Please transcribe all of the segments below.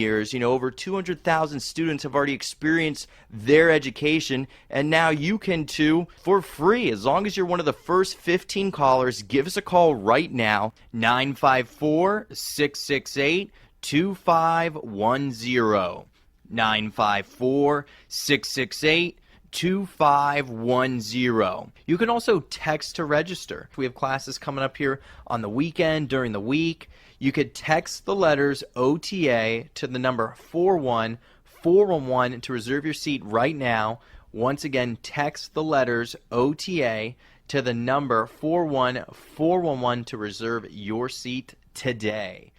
years, over 200,000 students have already experienced their education, and now you can too for free. As long as you're one of the first 15 callers, give us a call right now, 954-668-2510. 954-668-2510. You can also text to register. We have classes coming up here on the weekend, during the week. You could text the letters OTA to the number 41411 to reserve your seat right now. Once again, text the letters OTA to the number 41411 to reserve your seat today.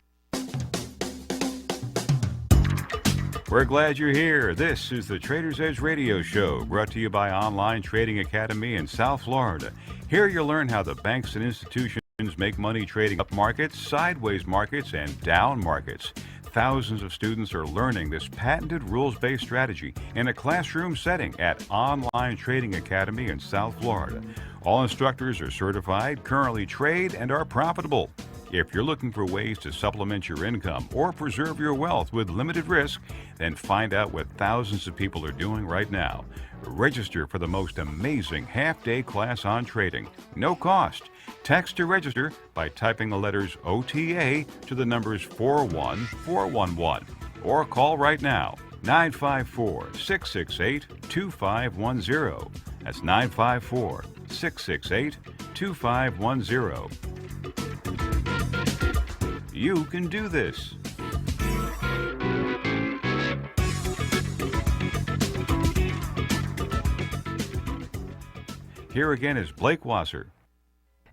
We're glad you're here. This is the Trader's Edge Radio Show, brought to you by Online Trading Academy in South Florida. Here you'll learn how the banks and institutions make money trading up markets, sideways markets, and down markets. Thousands of students are learning this patented rules-based strategy in a classroom setting at Online Trading Academy in South Florida. All instructors are certified, currently trade, and are profitable. If you're looking for ways to supplement your income or preserve your wealth with limited risk, then find out what thousands of people are doing right now. Register for the most amazing half-day class on trading. No cost. Text to register by typing the letters OTA to the numbers 41411 or call right now, 954-668-2510. That's 954-668-2510. You can do this. Here again is Blake Wasser.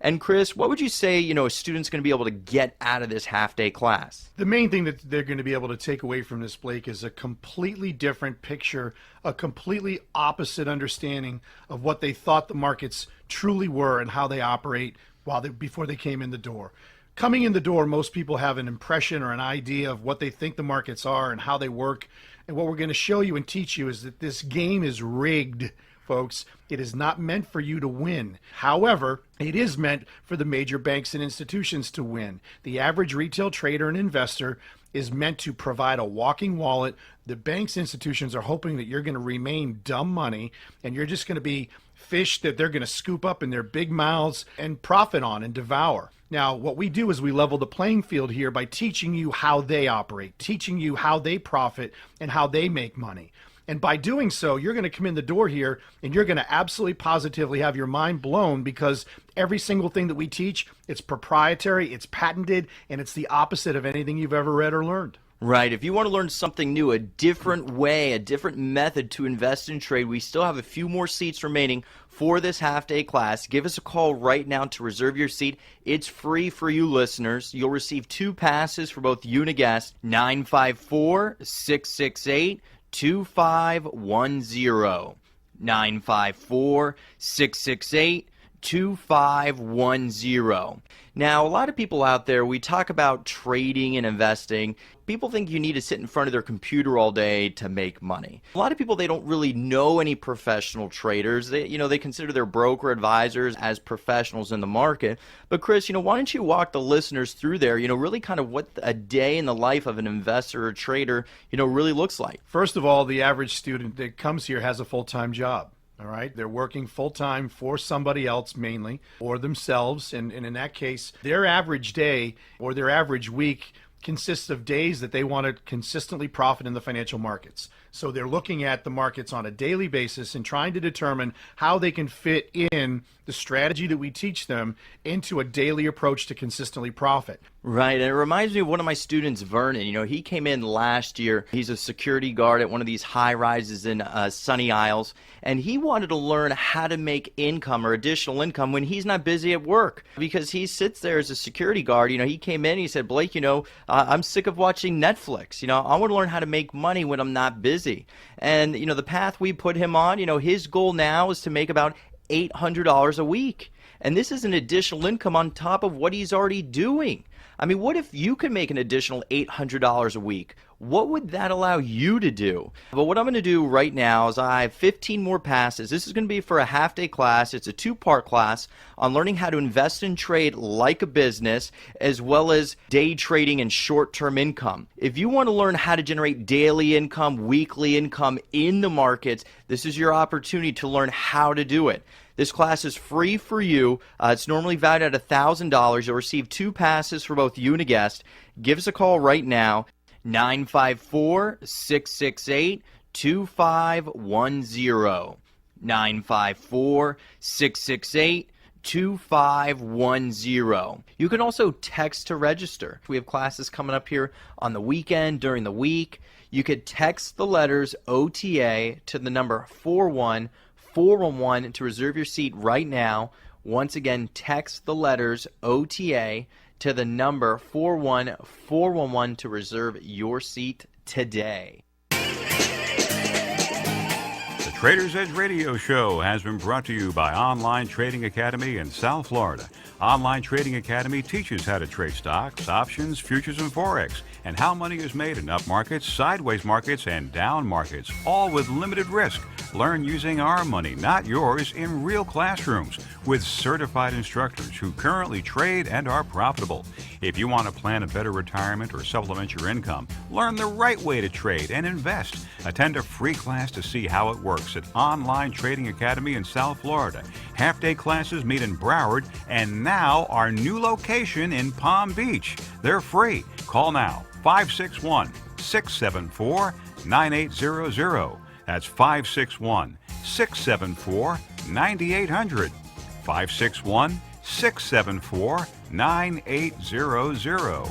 And Chris, what would you say, a student's going to be able to get out of this half-day class? The main thing that they're going to be able to take away from this, Blake, is a completely different picture, a completely opposite understanding of what they thought the markets truly were and how they operate before they came in the door. Coming in the door, most people have an impression or an idea of what they think the markets are and how they work. And what we're going to show you and teach you is that this game is rigged, folks. It is not meant for you to win. However, it is meant for the major banks and institutions to win. The average retail trader and investor is meant to provide a walking wallet. The banks and institutions are hoping that you're going to remain dumb money and you're just going to be fish that they're going to scoop up in their big mouths and profit on and devour. Now, what we do is we level the playing field here by teaching you how they operate, teaching you how they profit and how they make money. And by doing so, you're going to come in the door here and you're going to absolutely positively have your mind blown, because every single thing that we teach, it's proprietary, it's patented, and it's the opposite of anything you've ever read or learned. Right. If you want to learn something new, a different way, a different method to invest and trade, we still have a few more seats remaining for this half-day class. Give us a call right now to reserve your seat. It's free for you listeners. You'll receive 2 passes for both you and a guest. 954-668-2510. 954-668-2510. Now, a lot of people out there, we talk about trading and investing. People think you need to sit in front of their computer all day to make money. A lot of people, they don't really know any professional traders. They consider their broker advisors as professionals in the market. But Chris, why don't you walk the listeners through there, really kind of what a day in the life of an investor or trader, really looks like. First of all, the average student that comes here has a full-time job. All right, they're working full-time for somebody else mainly, or themselves, and in that case, their average day or their average week consists of days that they want to consistently profit in the financial markets. So they're looking at the markets on a daily basis and trying to determine how they can fit in the strategy that we teach them into a daily approach to consistently profit. Right, and it reminds me of one of my students, Vernon. He came in last year. He's a security guard at one of these high-rises in Sunny Isles, and he wanted to learn how to make income or additional income when he's not busy at work, because he sits there as a security guard. He came in and he said, Blake, I'm sick of watching Netflix. I want to learn how to make money when I'm not busy. And, the path we put him on, his goal now is to make about $800 a week. And this is an additional income on top of what he's already doing. I mean, what if you could make an additional $800 a week? what would that allow you to do? But what I'm going to do right now is I have 15 more passes. This is going to be for a half-day class. It's a two-part class on learning how to invest and trade like a business, as well as day trading and short-term income. If you want to learn how to generate daily income, weekly income in the markets, this is your opportunity to learn how to do it. This class is free for you. It's normally valued at $1,000. You'll receive 2 passes for both you and a guest. Give us a call right now. 954-668-2510. 954-668-2510. You can also text to register. We have classes coming up here on the weekend, during the week. You could text the letters OTA to the number 41411 to reserve your seat right now. Once again, text the letters OTA to the number 41411 to reserve your seat today. The Trader's Edge Radio Show has been brought to you by Online Trading Academy in South Florida. Online Trading Academy teaches how to trade stocks, options, futures, and Forex, and how money is made in up markets, sideways markets, and down markets, all with limited risk. Learn using our money, not yours, in real classrooms with certified instructors who currently trade and are profitable. If you want to plan a better retirement or supplement your income, learn the right way to trade and invest. Attend a free class to see how it works at Online Trading Academy in South Florida. Half-day classes meet in Broward and now our new location in Palm Beach. They're free. Call now, 561-674-9800. That's 561-674-9800. 561-674-9800.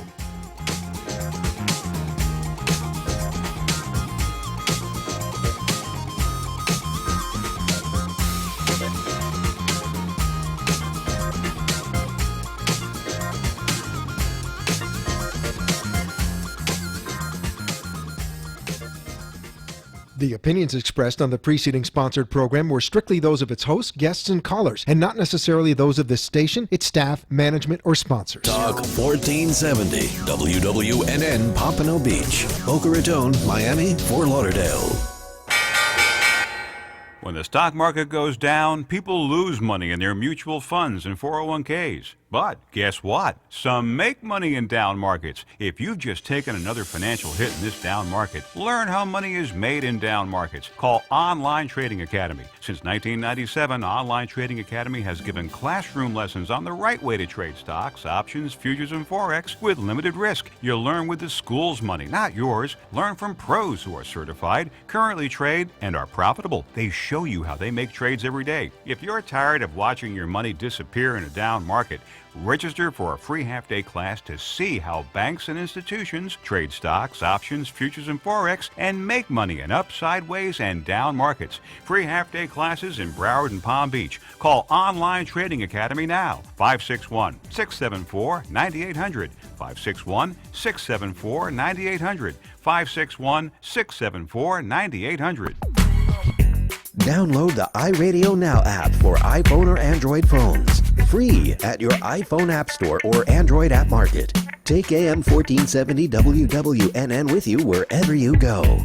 The opinions expressed on the preceding sponsored program were strictly those of its hosts, guests, and callers, and not necessarily those of this station, its staff, management, or sponsors. Talk 1470, WWNN Pompano Beach, Boca Raton, Miami, Fort Lauderdale. When the stock market goes down, people lose money in their mutual funds and 401ks. But guess what? Some make money in down markets. If you've just taken another financial hit in this down market, learn how money is made in down markets. Call Online Trading Academy. Since 1997, Online Trading Academy has given classroom lessons on the right way to trade stocks, options, futures, and Forex with limited risk. You'll learn with the school's money, not yours. Learn from pros who are certified, currently trade, and are profitable. They show you how they make trades every day. If you're tired of watching your money disappear in a down market, register for a free half-day class to see how banks and institutions trade stocks, options, futures, and Forex and make money in up, sideways, and down markets. Free half-day classes in Broward and Palm Beach. Call Online Trading Academy now. 561-674-9800. 561-674-9800. 561-674-9800. Download the iRadio Now app for iPhone or Android phones. Free at your iPhone App Store or Android App Market. Take AM 1470 WWNN with you wherever you go.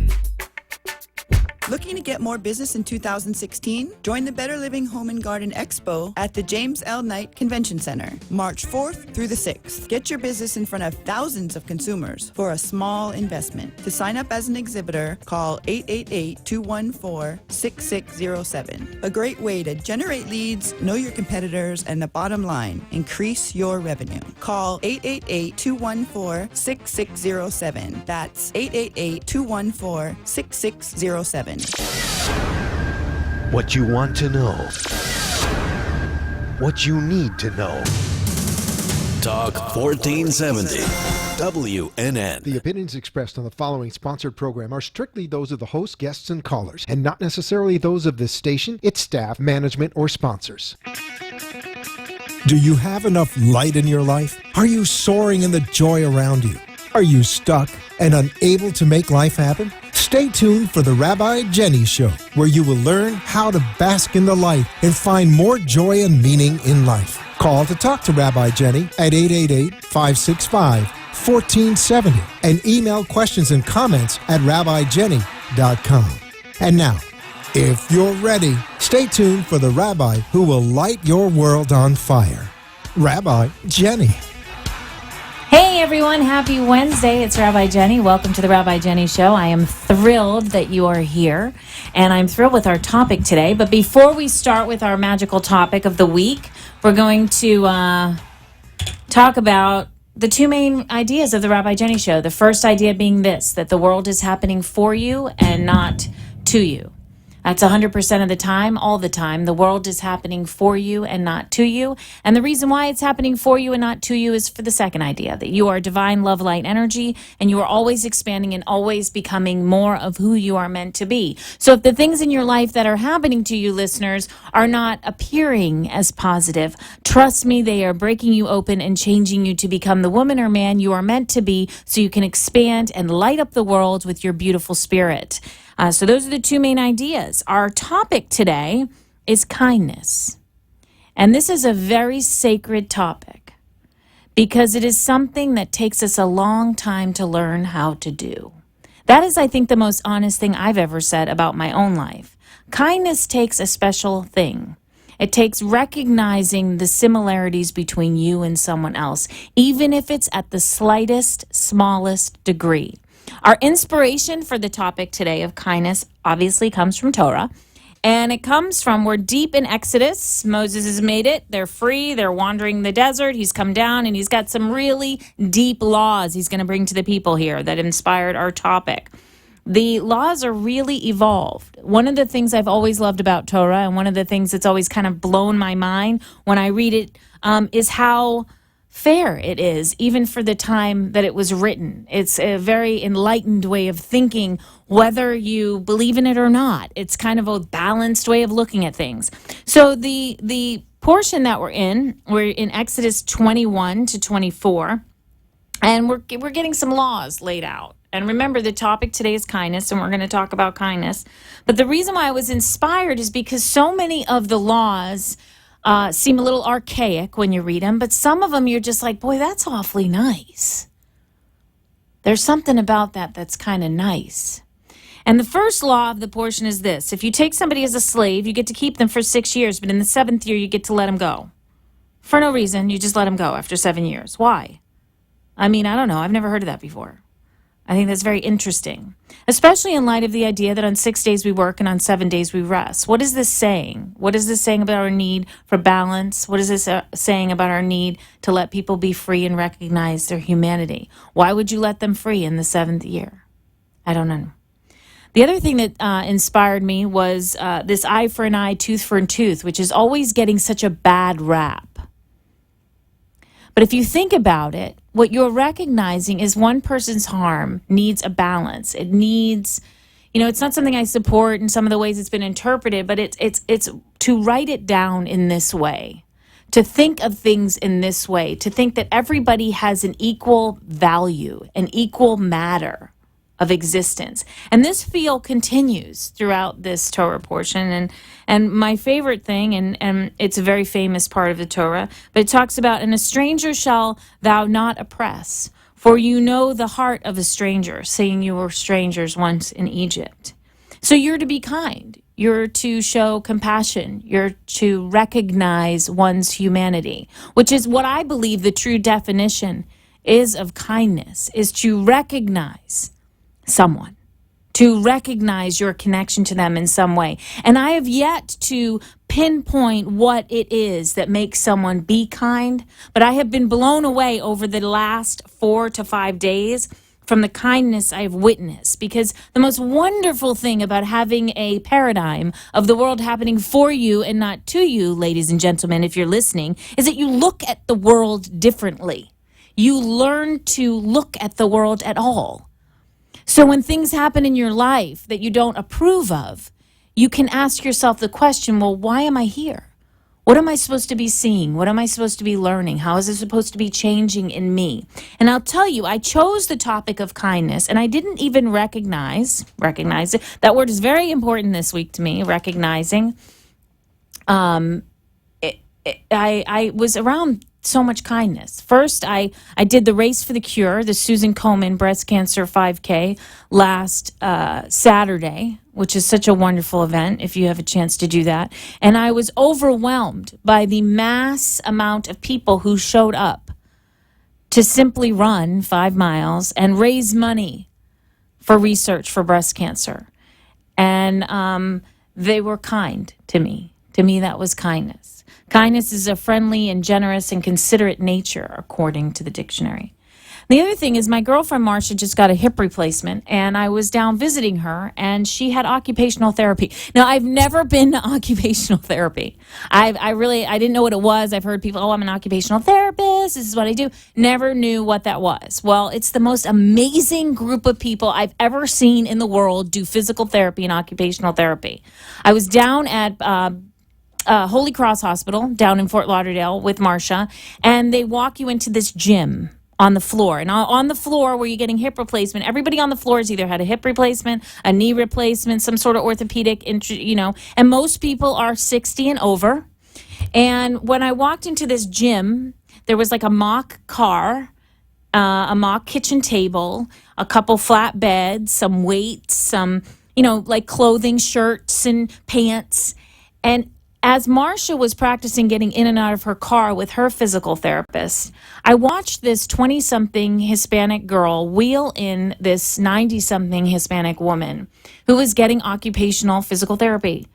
Looking to get more business in 2016? Join the Better Living Home and Garden Expo at the James L. Knight Convention Center, March 4th through the 6th. Get your business in front of thousands of consumers for a small investment. To sign up as an exhibitor, call 888-214-6607. A great way to generate leads, know your competitors, and the bottom line, increase your revenue. Call 888-214-6607. That's 888-214-6607. What you want to know. What you need to know. Talk 1470. WNN. The opinions expressed on the following sponsored program are strictly those of the hosts, guests, and callers, and not necessarily those of this station, its staff, management, or sponsors. Do you have enough light in your life? Are you soaring in the joy around you? Are you stuck and unable to make life happen? Stay tuned for the Rabbi Jenny Show, where you will learn how to bask in the light and find more joy and meaning in life. Call to talk to Rabbi Jenny at 888-565 1470 and email questions and comments at rabbijenny.com. And now, if you're ready, stay tuned for the rabbi who will light your world on fire, Rabbi Jenny. Hey everyone, happy Wednesday. It's Rabbi Jenny. Welcome to the Rabbi Jenny Show. I am thrilled that you are here, and I'm thrilled with our topic today. But before we start with our magical topic of the week, we're going to talk about the two main ideas of the Rabbi Jenny Show. The first idea being this, that the world is happening for you and not to you. That's 100% of the time, all the time. The world is happening for you and not to you. And the reason why it's happening for you and not to you is for the second idea, that you are divine love, light, energy, and you are always expanding and always becoming more of who you are meant to be. So if the things in your life that are happening to you, listeners, are not appearing as positive, trust me, they are breaking you open and changing you to become the woman or man you are meant to be, so you can expand and light up the world with your beautiful spirit. So those are the two main ideas. Our topic today is kindness. And this is a very sacred topic because it is something that takes us a long time to learn how to do. That is, I think, the most honest thing I've ever said about my own life. Kindness takes a special thing. It takes recognizing the similarities between you and someone else, even if it's at the slightest, smallest degree. Our inspiration for the topic today of kindness obviously comes from Torah, and it comes from, we're deep in Exodus. Moses has made it. They're free. They're wandering the desert. He's come down, and he's got some really deep laws he's going to bring to the people here that inspired our topic. The laws are really evolved. One of the things I've always loved about Torah, and one of the things that's always kind of blown my mind when I read it, is how fair it is, even for the time that it was written. It's a very enlightened way of thinking, whether you believe in it or not. It's kind of a balanced way of looking at things. So the portion that we're in Exodus 21 to 24, and we're getting some laws laid out. And remember, the topic today is kindness, and we're going to talk about kindness. But the reason why I was inspired is because so many of the laws seem a little archaic when you read them, but some of them you're just like, boy, that's awfully nice. There's something about that that's kind of nice. And the first law of the portion is this. If you take somebody as a slave, you get to keep them for 6 years, but in the 7th year, you get to let them go. For no reason, you just let them go after 7 years. Why? I mean, I don't know. I've never heard of that before. I think that's very interesting, especially in light of the idea that on 6 days we work and on 7 days we rest. What is this saying? What is this saying about our need for balance? What is this saying about our need to let people be free and recognize their humanity? Why would you let them free in the 7th year? I don't know. The other thing that inspired me was this eye for an eye, tooth for a tooth, which is always getting such a bad rap. But if you think about it, what you're recognizing is one person's harm needs a balance. It needs, it's not something I support in some of the ways it's been interpreted, but it's to write it down in this way, to think of things in this way, to think that everybody has an equal value, an equal matter of existence. And this feel continues throughout this Torah portion. And my favorite thing, and it's a very famous part of the Torah, but it talks about, and a stranger shall thou not oppress, for you know the heart of a stranger, seeing you were strangers once in Egypt. So you're to be kind. You're to show compassion. You're to recognize one's humanity, which is what I believe the true definition is of kindness, is to recognize someone, to recognize your connection to them in some way. And I have yet to pinpoint what it is that makes someone be kind, but I have been blown away over the last 4 to 5 days from the kindness I've witnessed. Because the most wonderful thing about having a paradigm of the world happening for you and not to you, ladies and gentlemen, if you're listening, is that you look at the world differently. You learn to look at the world at all. So when things happen in your life that you don't approve of, you can ask yourself the question, well, why am I here? What am I supposed to be seeing? What am I supposed to be learning? How is it supposed to be changing in me? And I'll tell you, I chose the topic of kindness, and I didn't even recognize it. That word is very important this week to me, recognizing. I was around so much kindness. First, I did the Race for the Cure, the Susan Komen Breast Cancer 5K last Saturday, which is such a wonderful event if you have a chance to do that. And I was overwhelmed by the mass amount of people who showed up to simply run 5 miles and raise money for research for breast cancer. And they were kind to me. To me, that was kindness. Kindness is a friendly and generous and considerate nature, according to the dictionary. The other thing is my girlfriend Marcia just got a hip replacement, and I was down visiting her, and she had occupational therapy. Now, I've never been to occupational therapy. I didn't know what it was. I've heard people, I'm an occupational therapist. This is what I do. Never knew what that was. Well, it's the most amazing group of people I've ever seen in the world do physical therapy and occupational therapy. I was down at Holy Cross Hospital down in Fort Lauderdale with Marcia, and they walk you into this gym on the floor. And on the floor where you're getting hip replacement, everybody on the floor has either had a hip replacement, a knee replacement, some sort of orthopedic, and most people are 60 and over. And when I walked into this gym, there was like a mock car, a mock kitchen table, a couple flat beds, some weights, some, like clothing, shirts and pants. And as Marcia was practicing getting in and out of her car with her physical therapist, I watched this 20-something Hispanic girl wheel in this 90-something Hispanic woman who was getting occupational physical therapy.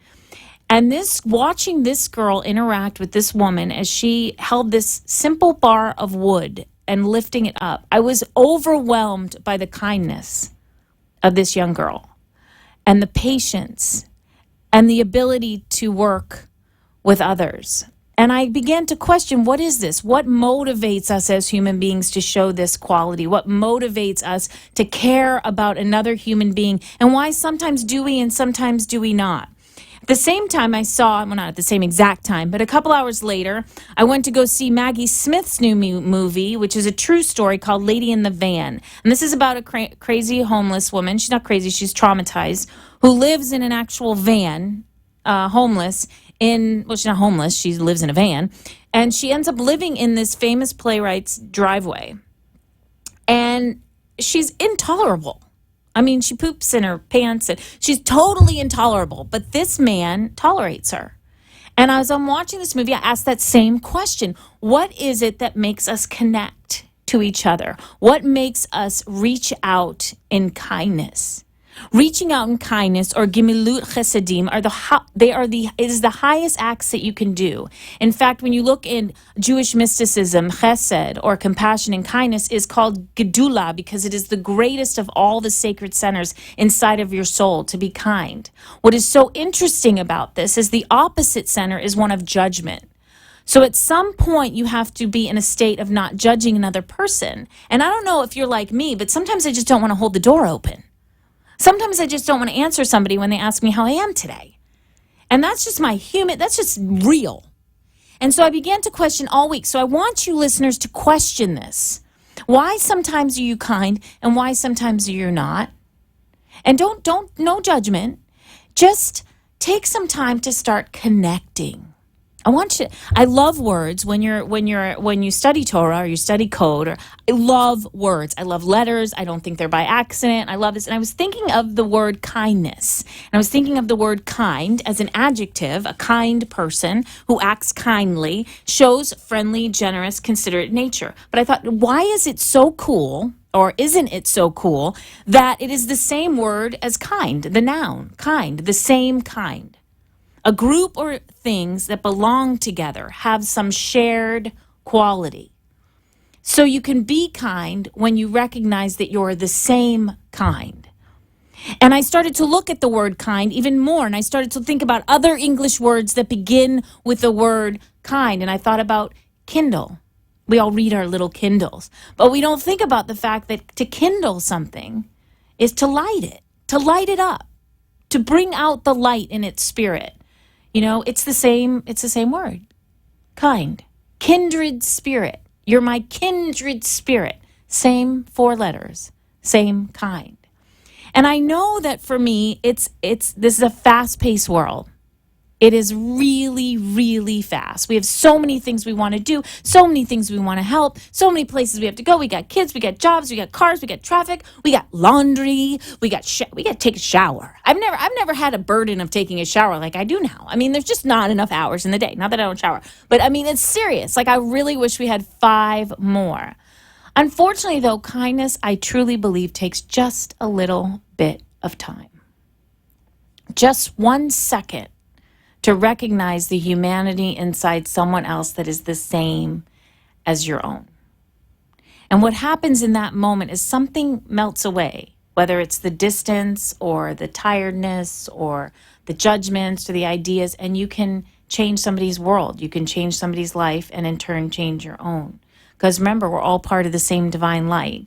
And watching this girl interact with this woman as she held this simple bar of wood and lifting it up, I was overwhelmed by the kindness of this young girl and the patience and the ability to work with others. And I began to question, what is this? What motivates us as human beings to show this quality? What motivates us to care about another human being? And why sometimes do we and sometimes do we not? At the same time I saw, well, not at the same exact time, but a couple hours later, I went to go see Maggie Smith's new movie, which is a true story called Lady in the Van. And this is about a crazy homeless woman. She's not crazy, she's traumatized, who lives in an actual van, homeless, she's not homeless, she lives in a van, and she ends up living in this famous playwright's driveway. And she's intolerable. I mean, she poops in her pants, and she's totally intolerable, but this man tolerates her. And as I'm watching this movie, I asked that same question. What is it that makes us connect to each other? What makes us reach out in kindness? Reaching out in kindness, or gimilut chesedim, is the highest acts that you can do. In fact, when you look in Jewish mysticism, chesed, or compassion and kindness, is called gedula, because it is the greatest of all the sacred centers inside of your soul, to be kind. What is so interesting about this is the opposite center is one of judgment. So at some point, you have to be in a state of not judging another person. And I don't know if you're like me, but sometimes I just don't want to hold the door open. Sometimes I just don't want to answer somebody when they ask me how I am today. And that's just that's just real. And so I began to question all week. So I want you listeners to question this. Why sometimes are you kind and why sometimes you're not? And no judgment. Just take some time to start connecting. I love words when you study Torah or you study code. I love words. I love letters. I don't think they're by accident. I love this. And I was thinking of the word kindness. And I was thinking of the word kind as an adjective. A kind person who acts kindly shows friendly, generous, considerate nature. But I thought, why is it so cool, or isn't it so cool, that it is the same word as kind, the noun, kind, the same kind? A group or things that belong together have some shared quality. So you can be kind when you recognize that you're the same kind. And I started to look at the word kind even more, and I started to think about other English words that begin with the word kind. And I thought about Kindle. We all read our little Kindles, but we don't think about the fact that to kindle something is to light it up, to bring out the light in its spirit. It's the same word. Kind. Kindred spirit. You're my kindred spirit. Same 4 letters. Same kind. And I know that for me, this is a fast-paced world. It is really, really fast. We have so many things we want to do, so many things we want to help, so many places we have to go. We got kids, we got jobs, we got cars, we got traffic, we got laundry, we got to take a shower. I've never had a burden of taking a shower like I do now. I mean, there's just not enough hours in the day. Not that I don't shower, but I mean, it's serious. Like, I really wish we had 5 more. Unfortunately, though, kindness, I truly believe, takes just a little bit of time. Just 1 second to recognize the humanity inside someone else that is the same as your own. And what happens in that moment is something melts away, whether it's the distance or the tiredness or the judgments or the ideas, and you can change somebody's world. You can change somebody's life and in turn change your own. Because remember, we're all part of the same divine light.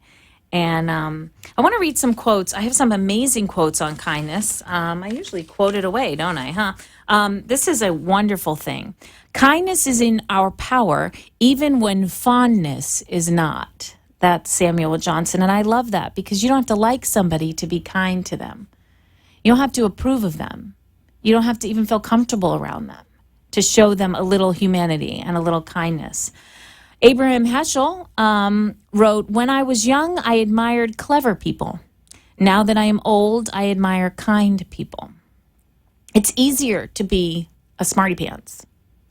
And I want to read some quotes. I have some amazing quotes on kindness. I usually quote it away, don't I, this is a wonderful thing. Kindness is in our power, even when fondness is not. That's Samuel Johnson. And I love that because you don't have to like somebody to be kind to them. You don't have to approve of them. You don't have to even feel comfortable around them to show them a little humanity and a little kindness. Abraham Heschel wrote, "When I was young, I admired clever people. Now that I am old, I admire kind people." It's easier to be a smarty pants,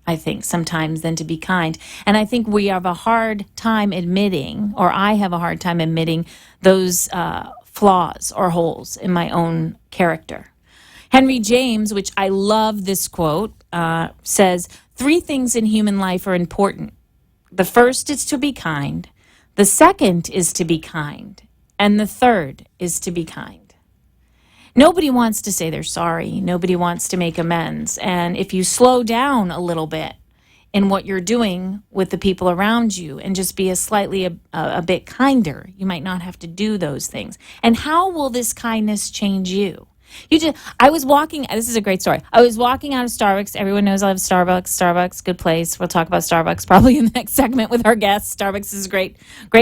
I think, sometimes than to be kind. And I think we have a hard time admitting, or I have a hard time admitting, those flaws or holes in my own character. Henry James, which I love this quote, says, "3 things in human life are important. The first is to be kind. The second is to be kind. And the third is to be kind." Nobody wants to say they're sorry. Nobody wants to make amends. And if you slow down a little bit in what you're doing with the people around you and just be a bit kinder, you might not have to do those things. And how will this kindness change you? I was walking, this is a great story. I was walking out of Starbucks. Everyone knows I love Starbucks. Starbucks, good place. We'll talk about Starbucks probably in the next segment with our guests. Starbucks is a great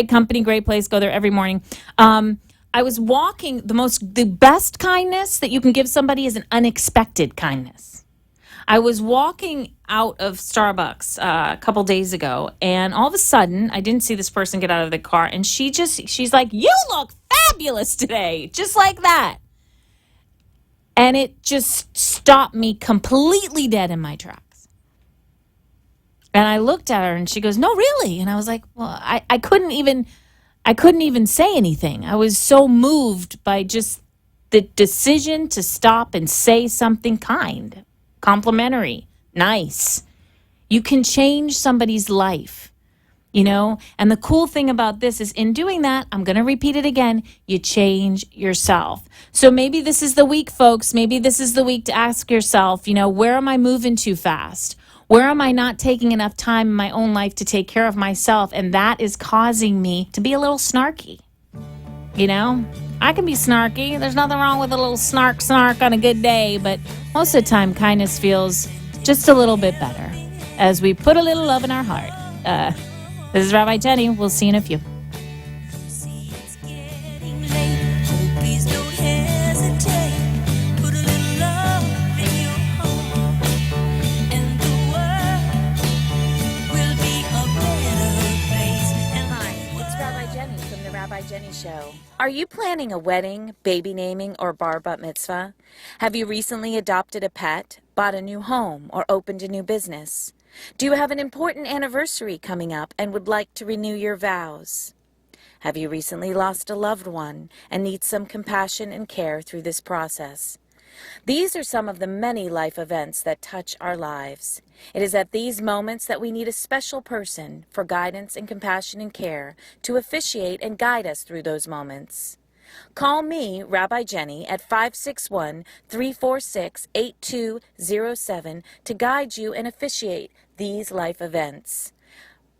company, great place. Go there every morning. I was walking, the best kindness that you can give somebody is an unexpected kindness. I was walking out of Starbucks a couple days ago, and all of a sudden, I didn't see this person get out of the car, and she's like, "You look fabulous today," just like that. And it just stopped me completely dead in my tracks. And I looked at her and she goes, "No, really?" And I was like, well, I couldn't even say anything. I was so moved by just the decision to stop and say something kind, complimentary, nice. You can change somebody's life. And the cool thing about this is in doing that, I'm going to repeat it again, you change yourself. So maybe this is the week, folks. Maybe this is the week to ask yourself, where am I moving too fast? Where am I not taking enough time in my own life to take care of myself? And that is causing me to be a little snarky. I can be snarky. There's nothing wrong with a little snark on a good day. But most of the time, kindness feels just a little bit better as we put a little love in our heart. This is Rabbi Jenny. We'll see you in a few. Jenny Show. Are you planning a wedding, baby naming, or bar bat mitzvah? Have you recently adopted a pet, bought a new home, or opened a new business? Do you have an important anniversary coming up and would like to renew your vows? Have you recently lost a loved one and need some compassion and care through this process? These are some of the many life events that touch our lives. It is at these moments that we need a special person for guidance and compassion and care to officiate and guide us through those moments. Call me, Rabbi Jenny, at 561-346-8207 to guide you and officiate these life events.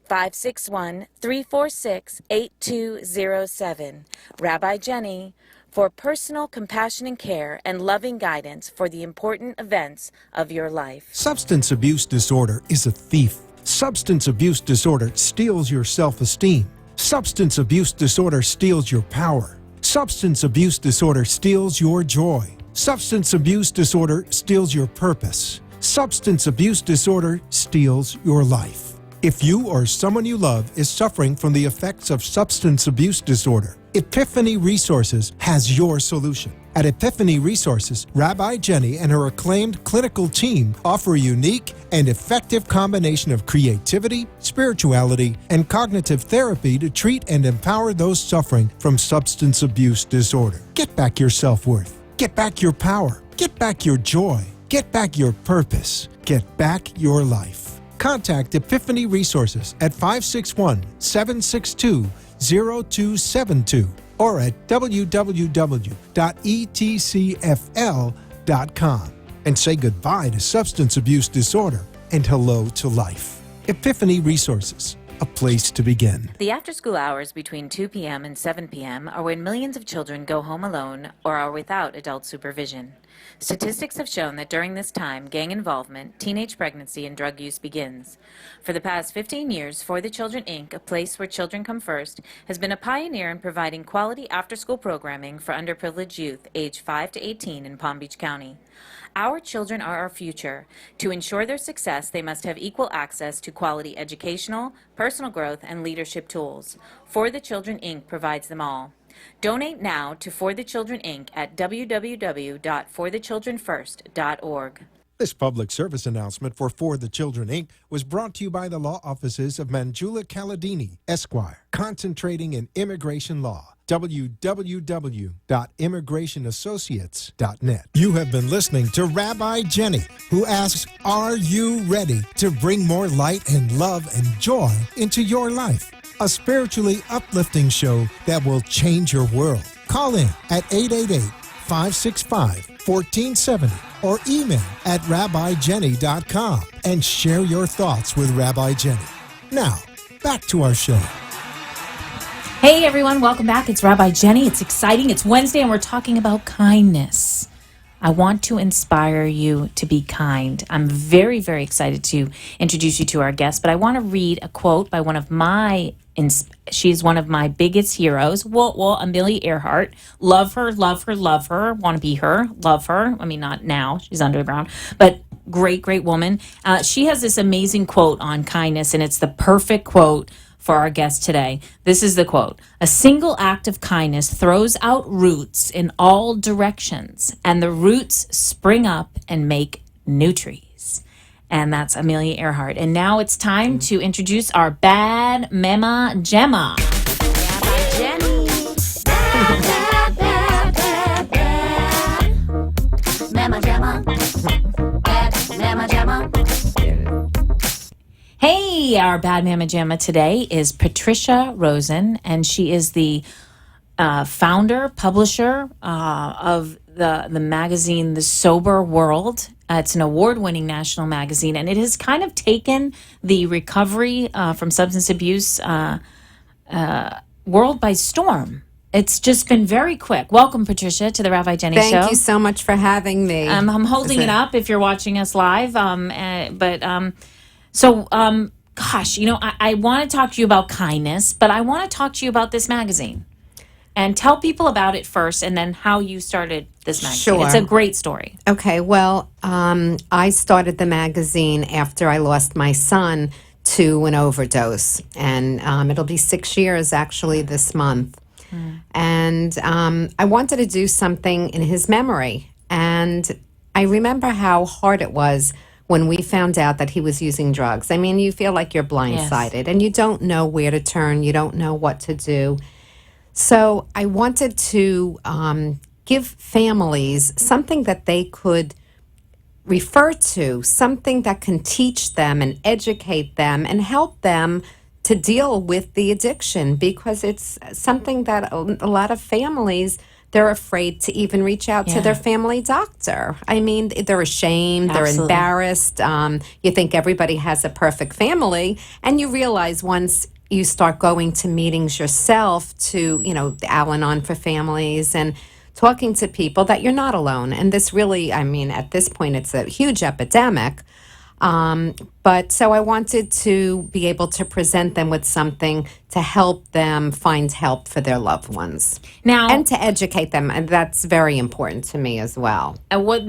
561-346-8207. Rabbi Jenny, for personal compassion and care and loving guidance for the important events of your life. Substance abuse disorder is a thief. Substance abuse disorder steals your self-esteem. Substance abuse disorder steals your power. Substance abuse disorder steals your joy. Substance abuse disorder steals your purpose. Substance abuse disorder steals your life. If you or someone you love is suffering from the effects of substance abuse disorder, Epiphany Resources has your solution. At Epiphany Resources, Rabbi Jenny and her acclaimed clinical team offer a unique and effective combination of creativity, spirituality, and cognitive therapy to treat and empower those suffering from substance abuse disorder. Get back your self-worth. Get back your power. Get back your joy. Get back your purpose. Get back your life. Contact Epiphany Resources at 561-762-0272 or at www.etcfl.com and say goodbye to substance abuse disorder and hello to life. Epiphany Resources, a place to begin. The after-school hours between 2 p.m. and 7 p.m. are when millions of children go home alone or are without adult supervision. Statistics have shown that during this time, gang involvement, teenage pregnancy, and drug use begins. For the past 15 years, For the Children, Inc., a place where children come first, has been a pioneer in providing quality after-school programming for underprivileged youth aged 5 to 18 in Palm Beach County. Our children are our future. To ensure their success, they must have equal access to quality educational, personal growth, and leadership tools. For the Children, Inc. provides them all. Donate now to For the Children, Inc. at www.forthechildrenfirst.org. This public service announcement for the Children, Inc. was brought to you by the law offices of Manjula Caladini, Esquire, concentrating in immigration law. www.immigrationassociates.net. You have been listening to Rabbi Jenny, who asks, are you ready to bring more light and love and joy into your life? A spiritually uplifting show that will change your world. Call in at 888-565-1470 or email at rabbijenny.com and share your thoughts with Rabbi Jenny. Now, back to our show. Hey everyone, welcome back. It's Rabbi Jenny. It's exciting. It's Wednesday and we're talking about kindness. I want to inspire you to be kind. I'm very, very excited to introduce you to our guest, but I want to read a quote by she's one of my biggest heroes. Well, Amelia Earhart. Love her, love her, love her. Want to be her, love her. I mean, not now. She's under the ground, but great, great woman. She has this amazing quote on kindness, and it's the perfect quote for our guest today. This is the quote. A single act of kindness throws out roots in all directions, and the roots spring up and make new trees. And that's Amelia Earhart. And now it's time to introduce our bad mama Gemma. Rabbi Jenny. Bad, bad, bad, bad, bad. Mama Gemma. Bad mama Gemma. Hey, our bad mama Gemma today is Patricia Rosen, and she is the founder, publisher of the magazine The Sober World. It's an award-winning national magazine, and it has kind of taken the recovery from substance abuse world by storm. It's just been very quick. Welcome, Patricia, to the Rabbi Jenny Show. Thank you so much for having me. I'm holding it up if you're watching us live, gosh, I want to talk to you about kindness, but I want to talk to you about this magazine and tell people about it first and then how you started this magazine. Sure. It's a great story. Okay, well, I started the magazine after I lost my son to an overdose, and it'll be 6 years actually this month. And I wanted to do something in his memory, and I remember how hard it was when we found out that he was using drugs. I mean, you feel like you're blindsided, and you don't know where to turn. You don't know what to do. So I wanted to give families something that they could refer to, something that can teach them and educate them and help them to deal with the addiction, because it's something that a lot of families, they're afraid to even reach out to their family doctor. I mean, they're ashamed, they're embarrassed. You think everybody has a perfect family, and you realize once you start going to meetings yourself to, the Al-Anon for families and talking to people, that you're not alone. And this really, I mean, at this point, it's a huge epidemic. But so I wanted to be able to present them with something to help them find help for their loved ones. Now, And to educate them, and that's very important to me as well. what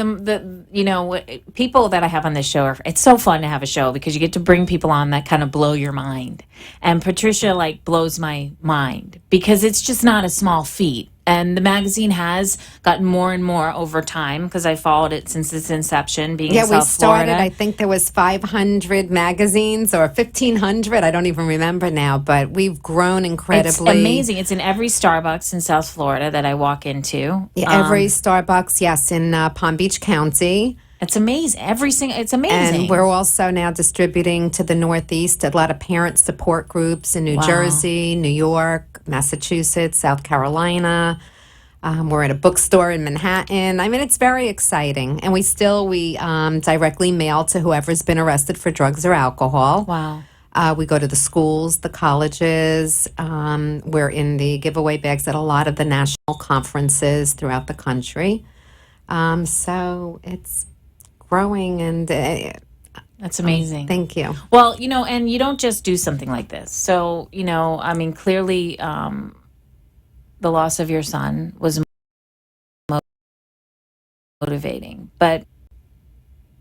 people that I have on this show it's so fun to have a show because you get to bring people on that kind of blow your mind. And Patricia blows my mind because it's just not a small feat. And the magazine has gotten more and more over time because I followed it since its inception, being in we South started, Florida. I think there was 500 magazines or 1,500. I don't even remember now, but we've grown incredibly. It's amazing. It's in every Starbucks in South Florida that I walk into. Yeah, every Starbucks, yes, in Palm Beach County. It's amazing. It's amazing. And we're also now distributing to the Northeast, a lot of parent support groups in New Jersey, New York, Massachusetts, South Carolina. We're at a bookstore in Manhattan. I mean, it's very exciting. And we directly mail to whoever's been arrested for drugs or alcohol. Wow. We go to the schools, the colleges. We're in the giveaway bags at a lot of the national conferences throughout the country. So it's growing, and that's amazing. Thank you. Well, and you don't just do something like this. So, I mean, clearly the loss of your son was motivating, but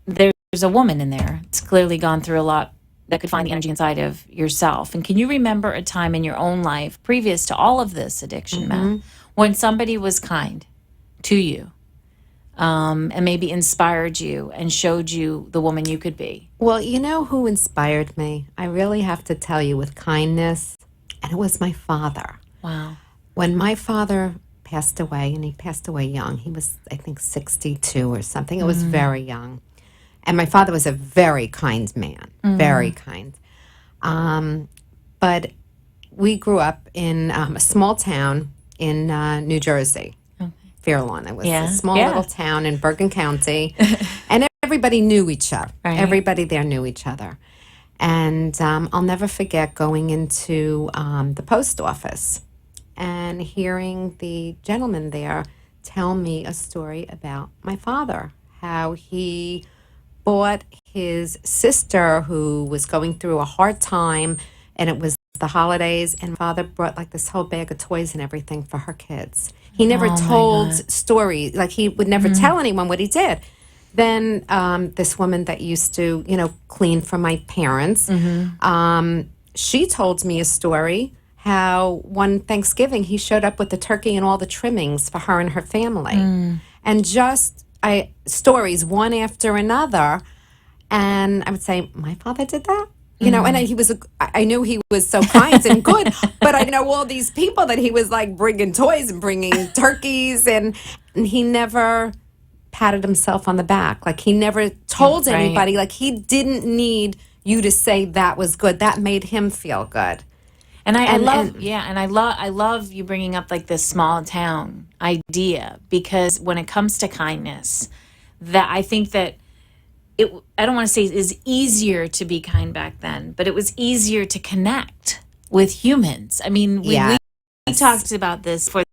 there's a woman in there. It's clearly gone through a lot that could find the energy inside of yourself. And can you remember a time in your own life previous to all of this addiction, Matt, when somebody was kind to you? And maybe inspired you and showed you the woman you could be? Well, you know who inspired me? I really have to tell you, with kindness, and it was my father. Wow. When my father passed away, and he passed away young, he was, I think, 62 or something. It was very young. And my father was a very kind man, very kind. But we grew up in a small town in New Jersey. Fairlawn. It was a small little town in Bergen County, and everybody knew each other. Right. Everybody there knew each other. And I'll never forget going into the post office and hearing the gentleman there tell me a story about my father, how he bought his sister, who was going through a hard time, and it was the holidays, and father brought this whole bag of toys and everything for her kids. He never told stories, he would never tell anyone what he did. Then this woman that used to, clean for my parents, she told me a story how one Thanksgiving he showed up with the turkey and all the trimmings for her and her family. And just stories one after another. And I would say, my father did that? And I knew he was so kind and good, but I know all these people that he was bringing toys and bringing turkeys, and he never patted himself on the back. He never told anybody, he didn't need you to say that was good. That made him feel good. And I love you bringing up this small town idea, because when it comes to kindness, that I think that I don't want to say it is easier to be kind back then, but it was easier to connect with humans. I mean, we talked about this before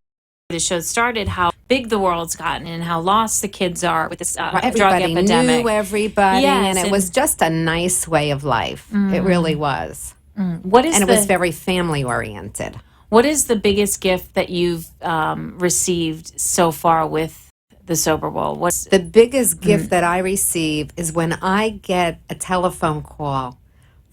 the show started, how big the world's gotten and how lost the kids are with this drug epidemic. Everybody knew everybody, and it was just a nice way of life. It really was. It was very family oriented. What is the biggest gift that you've received so far with the Sober Bowl? What's the biggest gift that I receive is when I get a telephone call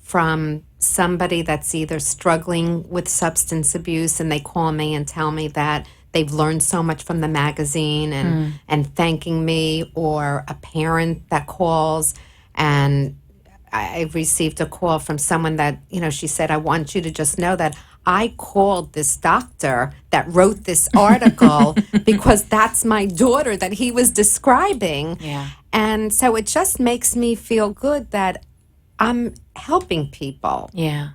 from somebody that's either struggling with substance abuse, and they call me and tell me that they've learned so much from the magazine and thanking me, or a parent that calls. And I received a call from someone that, she said, I want you to just know that I called this doctor that wrote this article because that's my daughter that he was describing. Yeah. And so it just makes me feel good that I'm helping people. Yeah.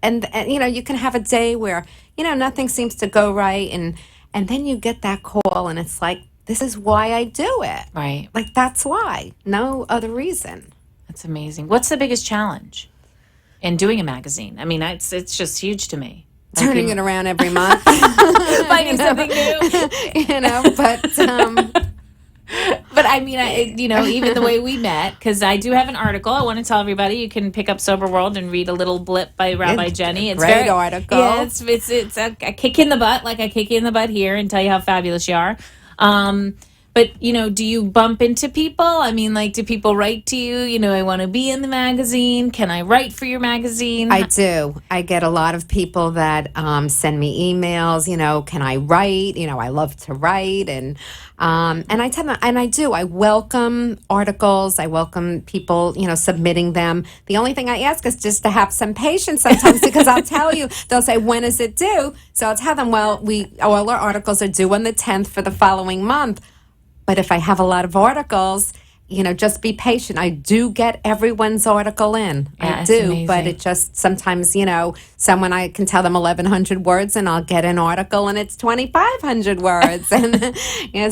And you can have a day where, nothing seems to go right, and then you get that call, and it's this is why I do it. Right. That's why. No other reason. That's amazing. What's the biggest challenge in doing a magazine? I mean, it's just huge to me. Turning it around every month. Finding something new. But But I mean, even the way we met, because I do have an article. I want to tell everybody you can pick up Sober World and read a little blip by Rabbi Jenny. It's great article. Yeah, it's a kick in the butt, like I kick you in the butt here and tell you how fabulous you are. But, do you bump into people? I mean, like, do people write to you? I want to be in the magazine. Can I write for your magazine? I do. I get a lot of people that send me emails, can I write? I love to write. And I tell them, and I do. I welcome articles. I welcome people, submitting them. The only thing I ask is just to have some patience sometimes because I'll tell you, they'll say, when is it due? So I'll tell them, well, all our articles are due on the 10th for the following month. But if I have a lot of articles, just be patient. I do get everyone's article in. Yeah, I do, amazing. but it just sometimes, someone I can tell them 1,100 words and I'll get an article and it's 2,500 words. And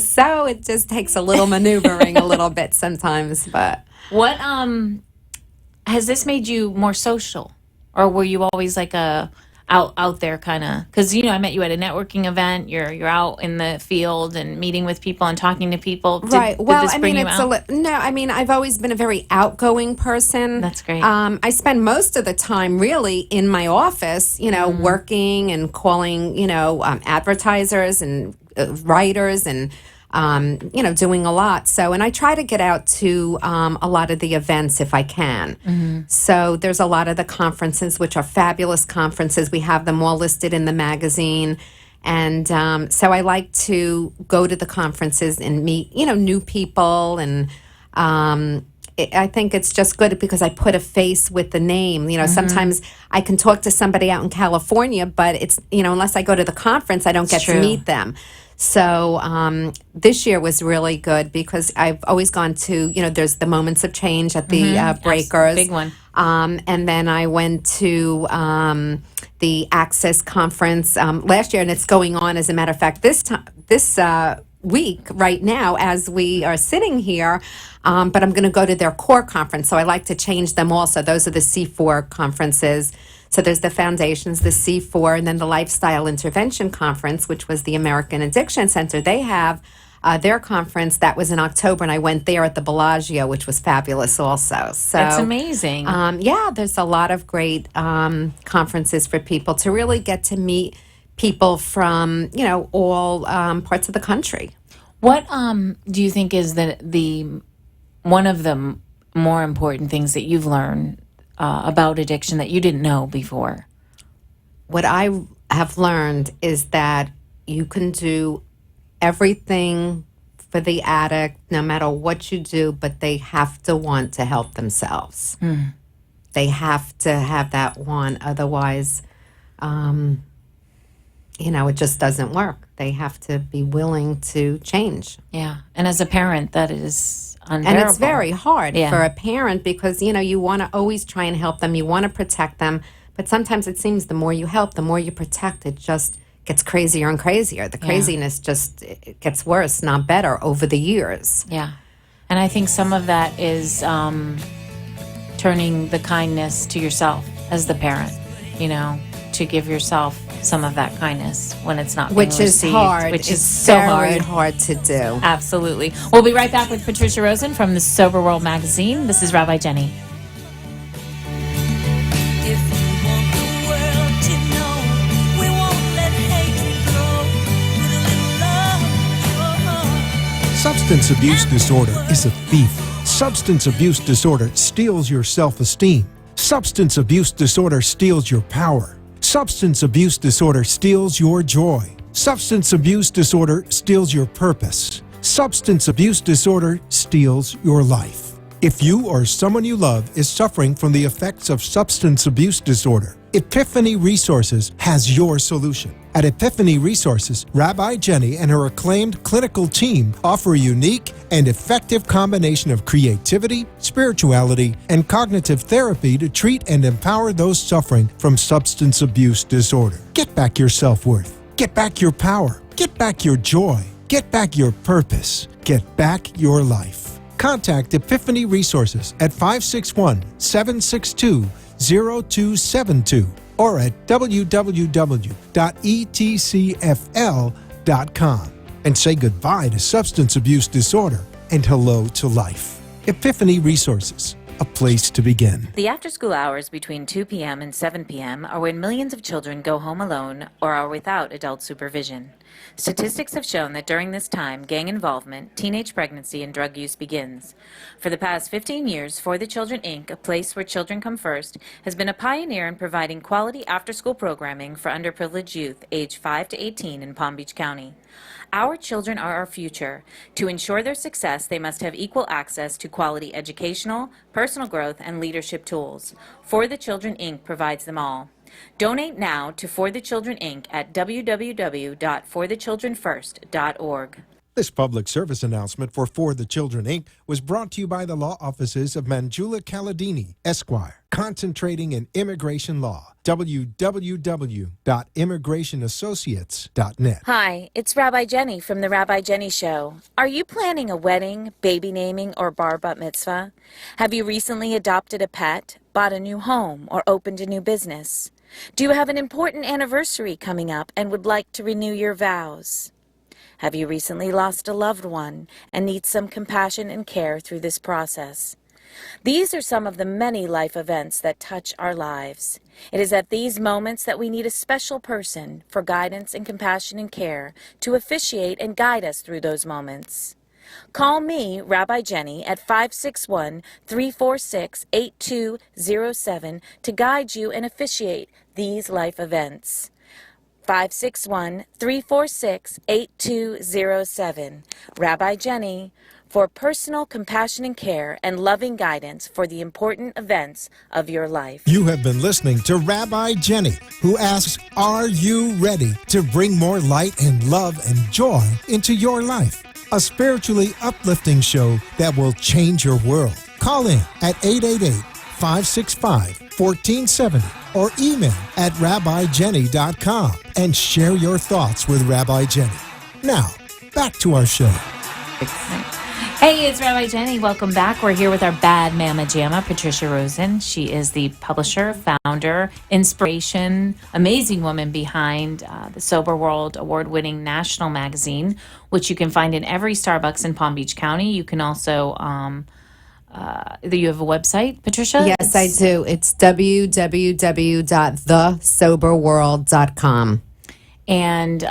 so it just takes a little maneuvering a little bit sometimes. But what has this made you more social? Or were you always like a out there kind of, because I met you at a networking event. You're out in the field and meeting with people and talking to people. Right. Did Well, this bring you out? No. I mean, I've always been a very outgoing person. That's great. I spend most of the time really in my office, working and calling, advertisers and writers and doing a lot. So, and I try to get out to a lot of the events if I can. Mm-hmm. So there's a lot of the conferences, which are fabulous conferences. We have them all listed in the magazine. And so I like to go to the conferences and meet, new people. And I think it's just good because I put a face with the name. Sometimes I can talk to somebody out in California, but it's, unless I go to the conference, I don't get to meet them. So this year was really good because I've always gone to, there's the Moments of Change at the Breakers. Big one. And then I went to the Access Conference last year, and it's going on, as a matter of fact, this week right now as we are sitting here. But I'm going to go to their core conference, so I like to change them also. Those are the C4 conferences. So there's the Foundations, the C4, and then the Lifestyle Intervention Conference, which was the American Addiction Center. They have their conference. That was in October, and I went there at the Bellagio, which was fabulous also. So that's amazing. There's a lot of great conferences for people to really get to meet people from, all parts of the country. What do you think is the one of the more important things that you've learned about addiction that you didn't know before? What I have learned is that you can do everything for the addict, no matter what you do, but they have to want to help themselves. They have to have that want. Otherwise, it just doesn't work. They have to be willing to change. Yeah. And as a parent, that is unbearable. And it's very hard for a parent because, you want to always try and help them. You want to protect them. But sometimes it seems the more you help, the more you protect, it just gets crazier and crazier. The craziness just it gets worse, not better, over the years. Yeah. And I think some of that is turning the kindness to yourself as the parent, to give yourself some of that kindness when it's not being received, hard. Which is it's so very hard to do. Absolutely. We'll be right back with Patricia Rosen from the Sober World magazine. This is Rabbi Jenny. Substance abuse disorder is a thief. Substance abuse disorder steals your self-esteem. Substance abuse disorder steals your power. Substance abuse disorder steals your joy. Substance abuse disorder steals your purpose. Substance abuse disorder steals your life. If you or someone you love is suffering from the effects of substance abuse disorder, Epiphany Resources has your solution. At Epiphany Resources, Rabbi Jenny and her acclaimed clinical team offer a unique and effective combination of creativity, spirituality, and cognitive therapy to treat and empower those suffering from substance abuse disorder. Get back your self-worth. Get back your power. Get back your joy. Get back your purpose. Get back your life. Contact Epiphany Resources at 561-762-0272 or at www.etcfl.com and say goodbye to substance abuse disorder and hello to life. Epiphany Resources, a place to begin. The after-school hours between 2 p.m. and 7 p.m. are when millions of children go home alone or are without adult supervision. Statistics have shown that during this time, gang involvement, teenage pregnancy, and drug use begins. For the past 15 years, For the Children, Inc., a place where children come first, has been a pioneer in providing quality after-school programming for underprivileged youth aged 5 to 18 in Palm Beach County. Our children are our future. To ensure their success, they must have equal access to quality educational, personal growth, and leadership tools. For the Children, Inc. provides them all. Donate now to For the Children, Inc. at www.forthechildrenfirst.org. This public service announcement for the Children, Inc. was brought to you by the law offices of Manjula Caladini, Esquire, concentrating in immigration law. www.immigrationassociates.net. Hi, it's Rabbi Jenny from The Rabbi Jenny Show. Are you planning a wedding, baby naming, or bar bat mitzvah? Have you recently adopted a pet, bought a new home, or opened a new business? Do you have an important anniversary coming up and would like to renew your vows? Have you recently lost a loved one and need some compassion and care through this process? These are some of the many life events that touch our lives. It is at these moments that we need a special person for guidance and compassion and care to officiate and guide us through those moments. Call me, Rabbi Jenny, at 561-346-8207 to guide you and officiate these life events. 561-346-8207. Rabbi Jenny, for personal compassion and care and loving guidance for the important events of your life. You have been listening to Rabbi Jenny, who asks, are you ready to bring more light and love and joy into your life? A spiritually uplifting show that will change your world. Call in at 888-565-1470 or email at rabbijenny.com and share your thoughts with Rabbi Jenny. Now, back to our show. Hey, it's Rabbi Jenny. Welcome back. We're here with our bad mama jamma, Patricia Rosen. She is the publisher, founder, inspiration, amazing woman behind the Sober World award-winning national magazine, which you can find in every Starbucks in Palm Beach County. You can also, you have a website, Patricia? Yes, I do. It's www.thesoberworld.com. And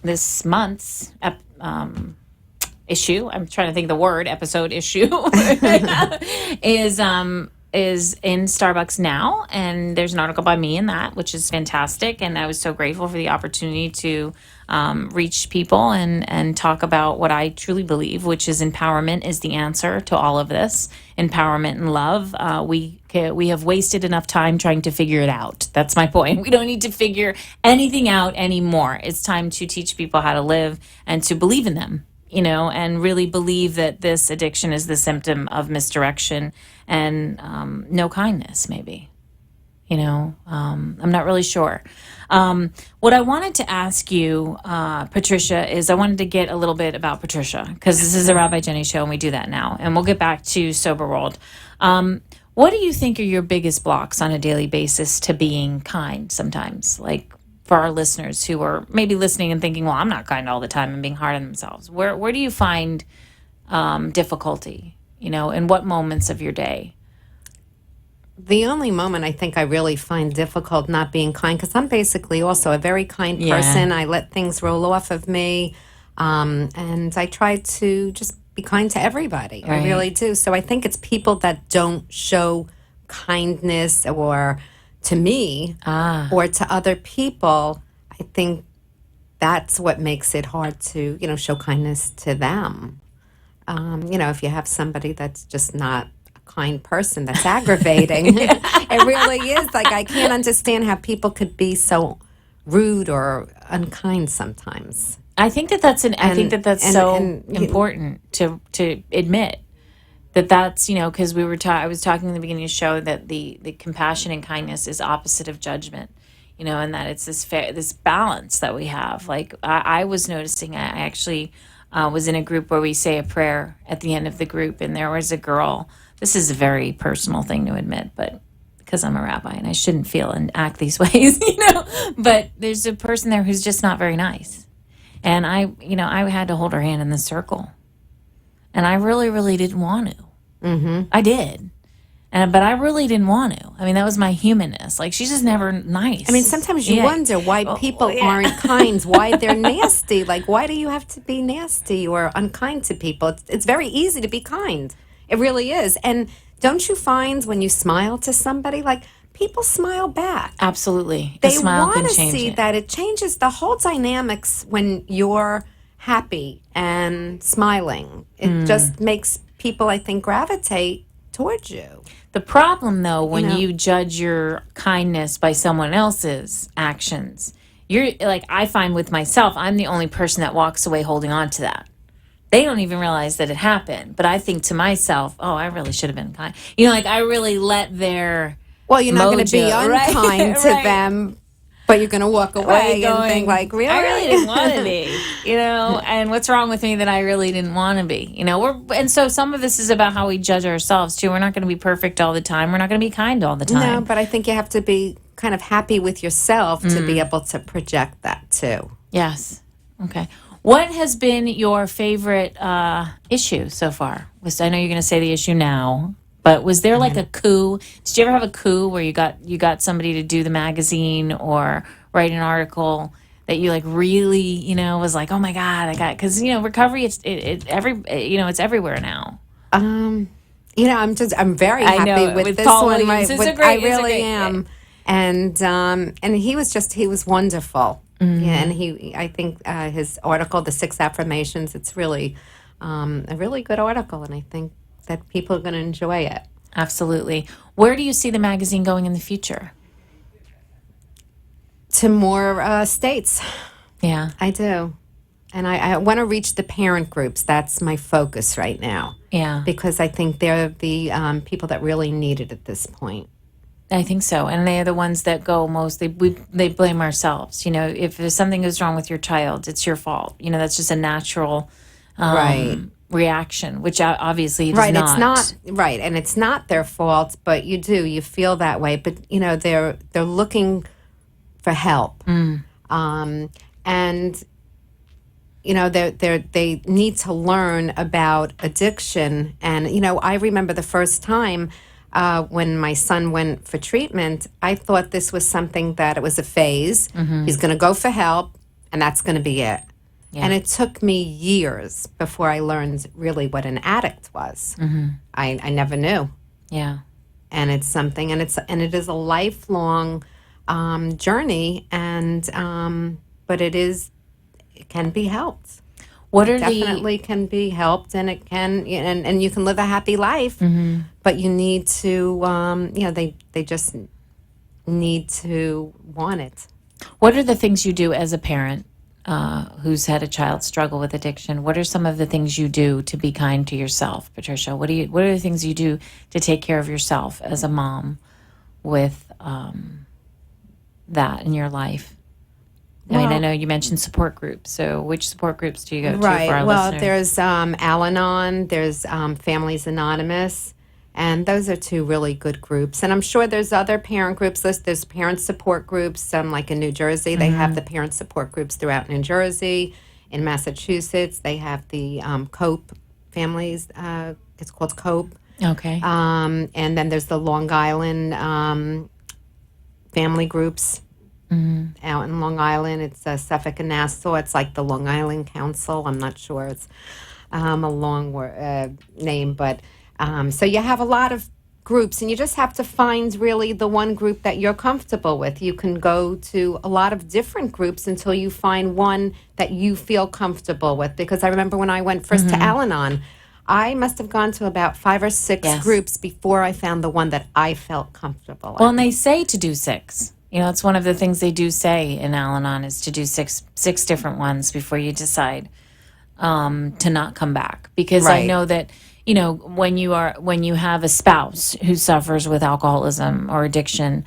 this month's issue, I'm trying to think of the word, episode issue, is in Starbucks now, and there's an article by me in that, which is fantastic, and I was so grateful for the opportunity to reach people and talk about what I truly believe, which is empowerment is the answer to all of this. Empowerment and love. We have wasted enough time trying to figure it out. That's my point. We don't need to figure anything out anymore. It's time to teach people how to live and to believe in them, and really believe that this addiction is the symptom of misdirection and no kindness, maybe. I'm not really sure. What I wanted to ask you, Patricia, is I wanted to get a little bit about Patricia, because this is a Rabbi Jenny show, and we do that now. And we'll get back to Sober World. What do you think are your biggest blocks on a daily basis to being kind sometimes? Like, for our listeners who are maybe listening and thinking, well, I'm not kind all the time and being hard on themselves. Where do you find difficulty, in what moments of your day? The only moment I think I really find difficult not being kind, because I'm basically also a very kind person. I let things roll off of me, and I try to just be kind to everybody. Right. I really do. So I think it's people that don't show kindness or to me or to other people. I think that's what makes it hard to, show kindness to them. If you have somebody that's just not a kind person, that's aggravating. It really is. Like, I can't understand how people could be so rude or unkind sometimes. I think that's so important to admit that's, because I was talking in the beginning of the show that the compassion and kindness is opposite of judgment, and that it's this balance that we have. Like, I was noticing, I actually was in a group where we say a prayer at the end of the group, and there was a girl. This is a very personal thing to admit, but because I'm a rabbi and I shouldn't feel and act these ways, but there's a person there who's just not very nice. And I had to hold her hand in the circle. And I really, really didn't want to. Mm-hmm. I did. But I really didn't want to. I mean, that was my humanness. Like, she's just never nice. I mean, sometimes you wonder why people aren't kind, why they're nasty. Like, why do you have to be nasty or unkind to people? It's very easy to be kind. It really is. And don't you find when you smile to somebody, like, people smile back? Absolutely. They want to see that it changes the whole dynamics when you're happy and smiling. It just makes people, I think, gravitate towards you. The problem, though, when you judge your kindness by someone else's actions, you're like, I find with myself, I'm the only person that walks away holding on to that. They don't even realize that it happened. But I think to myself, oh, I really should have been kind. Like, I really let their Well, you're not going to be mojo, unkind to them, but you're going to walk away and think, like, really? I really didn't want to be, and what's wrong with me that I really didn't want to be, and so some of this is about how we judge ourselves, too. We're not going to be perfect all the time. We're not going to be kind all the time. No, but I think you have to be kind of happy with yourself to be able to project that, too. Yes. Okay. What has been your favorite issue so far? I know you're going to say the issue now. But was there like a coup? Did you ever have a coup where you got somebody to do the magazine or write an article that you like really was like, oh my God, because recovery it's everywhere now. I'm very happy with this Paul one. Williams. I really am, and he was wonderful. Mm-hmm. Yeah, and I think his article, The 6 Affirmations, it's really a really good article, and I think that people are going to enjoy it. Absolutely. Where do you see the magazine going in the future? To more states. Yeah. I do. And I want to reach the parent groups. That's my focus right now. Yeah. Because I think they're the people that really need it at this point. I think so. And they are the ones that go mostly, they blame ourselves. If there's something goes wrong with your child, it's your fault. That's just a natural right. reaction, which obviously it is right, not. It's not right, and it's not their fault, but you feel that way. But they're looking for help, and they need to learn about addiction. And I remember the first time when my son went for treatment, I thought this was something that it was a phase. Mm-hmm. He's going to go for help, and that's going to be it. Yeah. And it took me years before I learned really what an addict was. Mm-hmm. I never knew. Yeah. And it's something, and it is a lifelong journey, but it can be helped. Definitely can be helped, and it can, and you can live a happy life. Mm-hmm. But you need to, they just need to want it. What are the things you do as a parent who's had a child struggle with addiction? What are some of the things you do to be kind to yourself, Patricia? What are the things you do to take care of yourself as a mom with that in your life? I know you mentioned support groups. So which support groups do you go to for our listeners? There's Al-Anon, there's Families Anonymous, and those are 2 really good groups. And I'm sure there's other parent groups. There's parent support groups, like in New Jersey. They have the parent support groups throughout New Jersey. In Massachusetts, they have the COPE families. It's called COPE. Okay. And then there's the Long Island family groups. Mm-hmm. Out in Long Island, it's Suffolk and Nassau. It's like the Long Island Council. I'm not sure. It's a long name, but so you have a lot of groups, and you just have to find really the one group that you're comfortable with. You can go to a lot of different groups until you find one that you feel comfortable with. Because I remember when I went first to Al-Anon, I must have gone to about 5 or 6 groups before I found the one that I felt comfortable with. Well, and they say to do 6. It's one of the things they do say in Al-Anon is to do six different ones before you decide to not come back. Because I know that, when you have a spouse who suffers with alcoholism or addiction,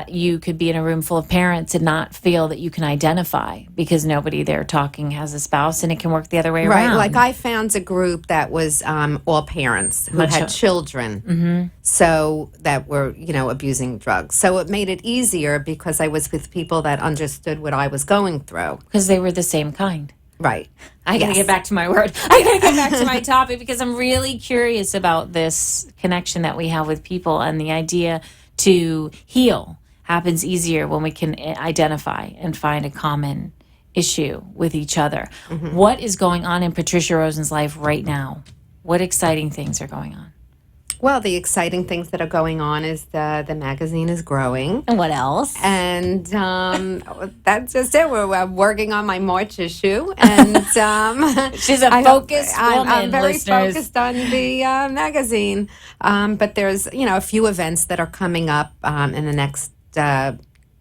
you could be in a room full of parents and not feel that you can identify because nobody there talking has a spouse, and it can work the other way around. Right, like I found a group that was all parents who had children, so that were, abusing drugs. So it made it easier because I was with people that understood what I was going through. Because they were the same kind. Right. I got to Yes. get back to my word. I got to get back to my topic because I'm really curious about this connection that we have with people, and the idea to heal happens easier when we can identify and find a common issue with each other. Mm-hmm. What is going on in Patricia Rosen's life right now? What exciting things are going on? Well, the exciting things that are going on is the magazine is growing. And what else? And that's just it. We're working on my March issue. And She's a focused woman, I'm very listeners. focused on the magazine. But there's, a few events that are coming up in the next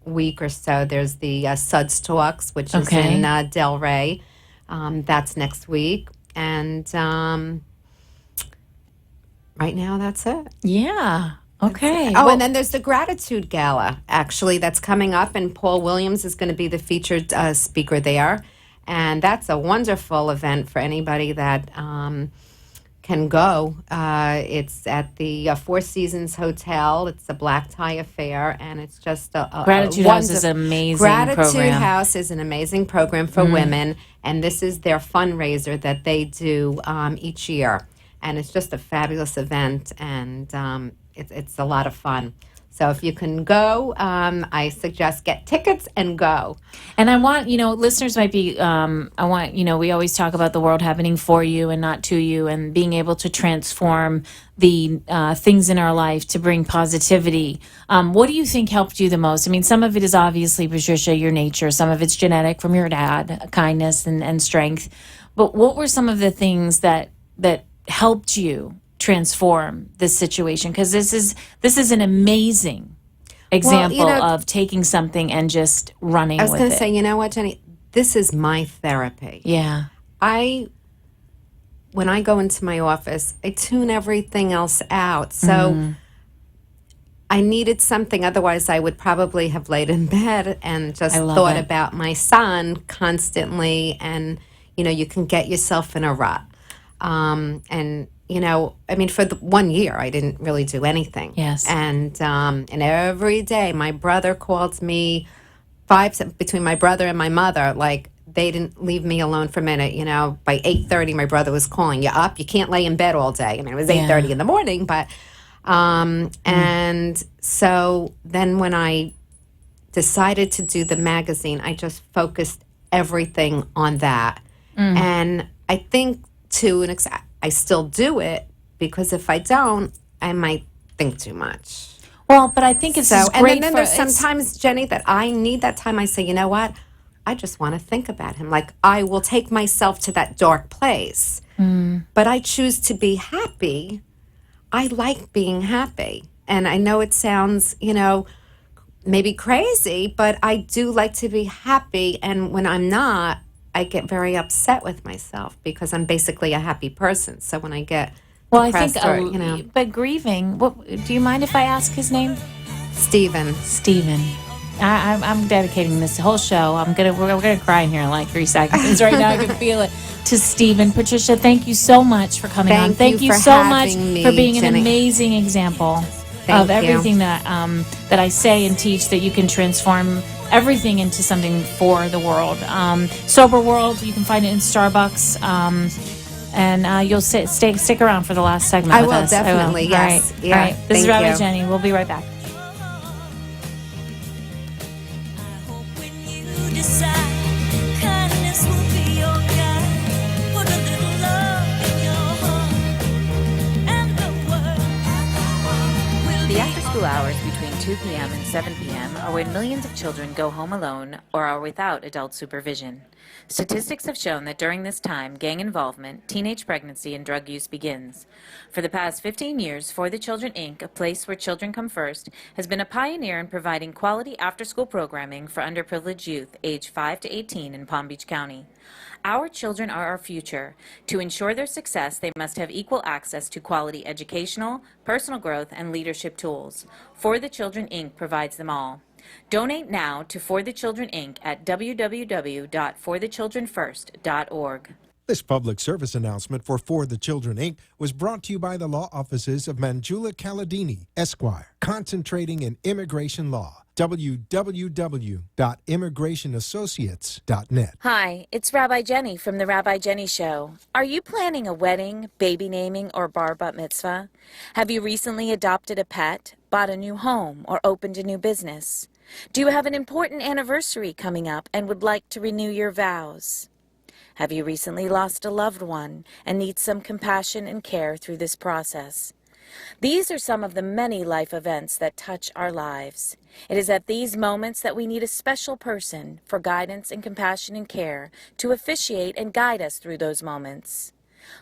week or so. There's the Suds Talks, which is in Delray. That's next week. And right now, that's it. Yeah. Okay. Oh, and then there's the Gratitude Gala, actually, that's coming up, and Paul Williams is going to be the featured speaker there. And that's a wonderful event for anybody that can go. It's at the Four Seasons Hotel. It's a black tie affair, and it's just a Gratitude House is an amazing Gratitude program. House is an amazing program for women, and this is their fundraiser that they do each year. And it's just a fabulous event, and it's a lot of fun. So if you can go, I suggest get tickets and go. And I want, listeners might be, we always talk about the world happening for you and not to you, and being able to transform the things in our life to bring positivity. What do you think helped you the most? I mean, some of it is obviously, Patricia, your nature. Some of it's genetic from your dad, kindness and strength. But what were some of the things that helped you transform this situation? Because this is an amazing example of taking something and just running with it. I was going to say, you know what, Jenny? This is my therapy. Yeah. When I go into my office, I tune everything else out. So I needed something. Otherwise, I would probably have laid in bed and just thought about my son constantly. And, you can get yourself in a rut. For the 1 year, I didn't really do anything. Yes. And every day, my brother called me between my brother and my mother, like, they didn't leave me alone for a minute. By 8:30, my brother was calling, you up? You can't lay in bed all day. I mean, it was 8:30 in the morning, but, and so then when I decided to do the magazine, I just focused everything on that. And I think to an extent, I still do it, because if I don't, I might think too much. Well, but I think it's great. And then there's sometimes, Jenny, that I need that time. I say, you know what? I just want to think about him. Like, I will take myself to that dark place. But I choose to be happy. I like being happy. And I know it sounds, maybe crazy, but I do like to be happy. And when I'm not, I get very upset with myself, because I'm basically a happy person. So when I get depressed, but grieving. What do you mind if I ask his name? Steven. I'm dedicating this whole show. We're gonna cry in here in like 3 seconds. Right now, I can feel it. To Steven. Patricia, thank you so much for coming on. Thank you so much for being an amazing example of everything that I say and teach, that you can transform everything into something for the world. Sober World, you can find it in Starbucks. And you'll stick around for the last segment with us. Definitely, yes. All right. All right. This is Rabbi Jenny. We'll be right back. The after-school hours between 2 p.m. and 7 p.m. are when millions of children go home alone or are without adult supervision. Statistics have shown that during this time, gang involvement, teenage pregnancy, and drug use begins. For the past 15 years, For the Children, Inc., a place where children come first, has been a pioneer in providing quality after-school programming for underprivileged youth aged 5 to 18 in Palm Beach County. Our children are our future. To ensure their success, they must have equal access to quality educational, personal growth, and leadership tools. For the Children, Inc. provides them all. Donate now to For the Children, Inc. at www.forthechildrenfirst.org. This public service announcement for the Children, Inc. was brought to you by the law offices of Manjula Caladini, Esquire, concentrating in immigration law. www.immigrationassociates.net. Hi, it's Rabbi Jenny from The Rabbi Jenny Show. Are you planning a wedding, baby naming, or bar bat mitzvah? Have you recently adopted a pet, bought a new home, or opened a new business? Do you have an important anniversary coming up and would like to renew your vows? Have you recently lost a loved one and need some compassion and care through this process? These are some of the many life events that touch our lives. It is at these moments that we need a special person for guidance and compassion and care to officiate and guide us through those moments.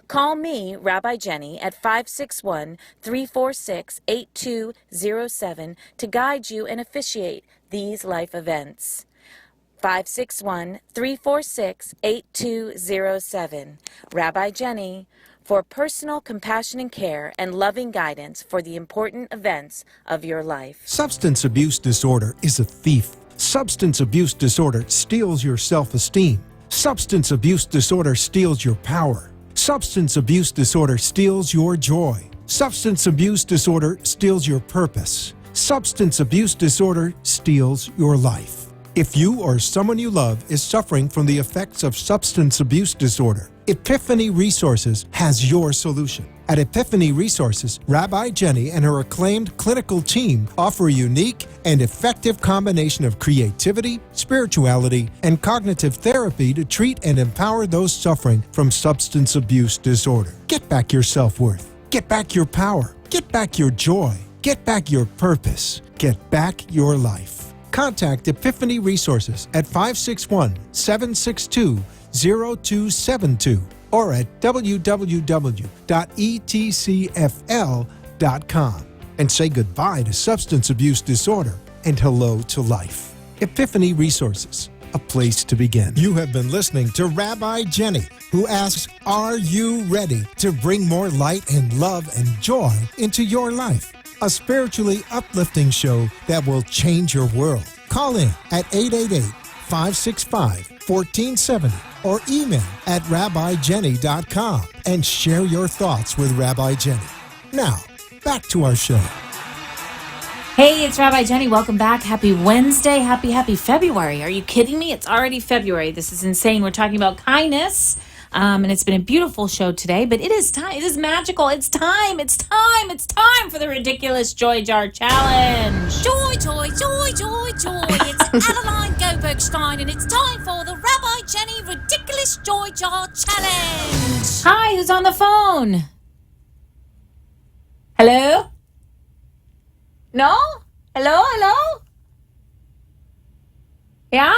Call me, Rabbi Jenny, at 561-346-8207 to guide you and officiate these life events. 561-346-8207. Rabbi Jenny, for personal compassion and care and loving guidance for the important events of your life. Substance abuse disorder is a thief. Substance abuse disorder steals your self-esteem. Substance abuse disorder steals your power. Substance abuse disorder steals your joy. Substance abuse disorder steals your purpose. Substance abuse disorder steals your life. If you or someone you love is suffering from the effects of substance abuse disorder, Epiphany Resources has your solution. At Epiphany Resources, Rabbi Jenny and her acclaimed clinical team offer a unique and effective combination of creativity, spirituality, and cognitive therapy to treat and empower those suffering from substance abuse disorder. Get back your self-worth. Get back your power. Get back your joy. Get back your purpose. Get back your life. Contact Epiphany Resources at 561-762-0272 or at www.etcfl.com and say goodbye to substance abuse disorder and hello to life. Epiphany Resources, a place to begin. You have been listening to Rabbi Jenny, who asks, are you ready to bring more light and love and joy into your life? A spiritually uplifting show that will change your world. Call in at 888-565-1470 or email at rabbijenny.com and share your thoughts with Rabbi Jenny. Now, back to our show. Hey, it's Rabbi Jenny. Welcome back. Happy Wednesday. Happy February. Are you kidding me? It's already February. This is insane. We're talking about kindness. And it's been a beautiful show today, but it is time. It is magical. It's time for the Ridiculous Joy Jar Challenge. Joy. It's Adeline Gobergstein, and it's time for the Rabbi Jenny Ridiculous Joy Jar Challenge. Hi, who's on the phone? Hello? No? Hello? Yeah?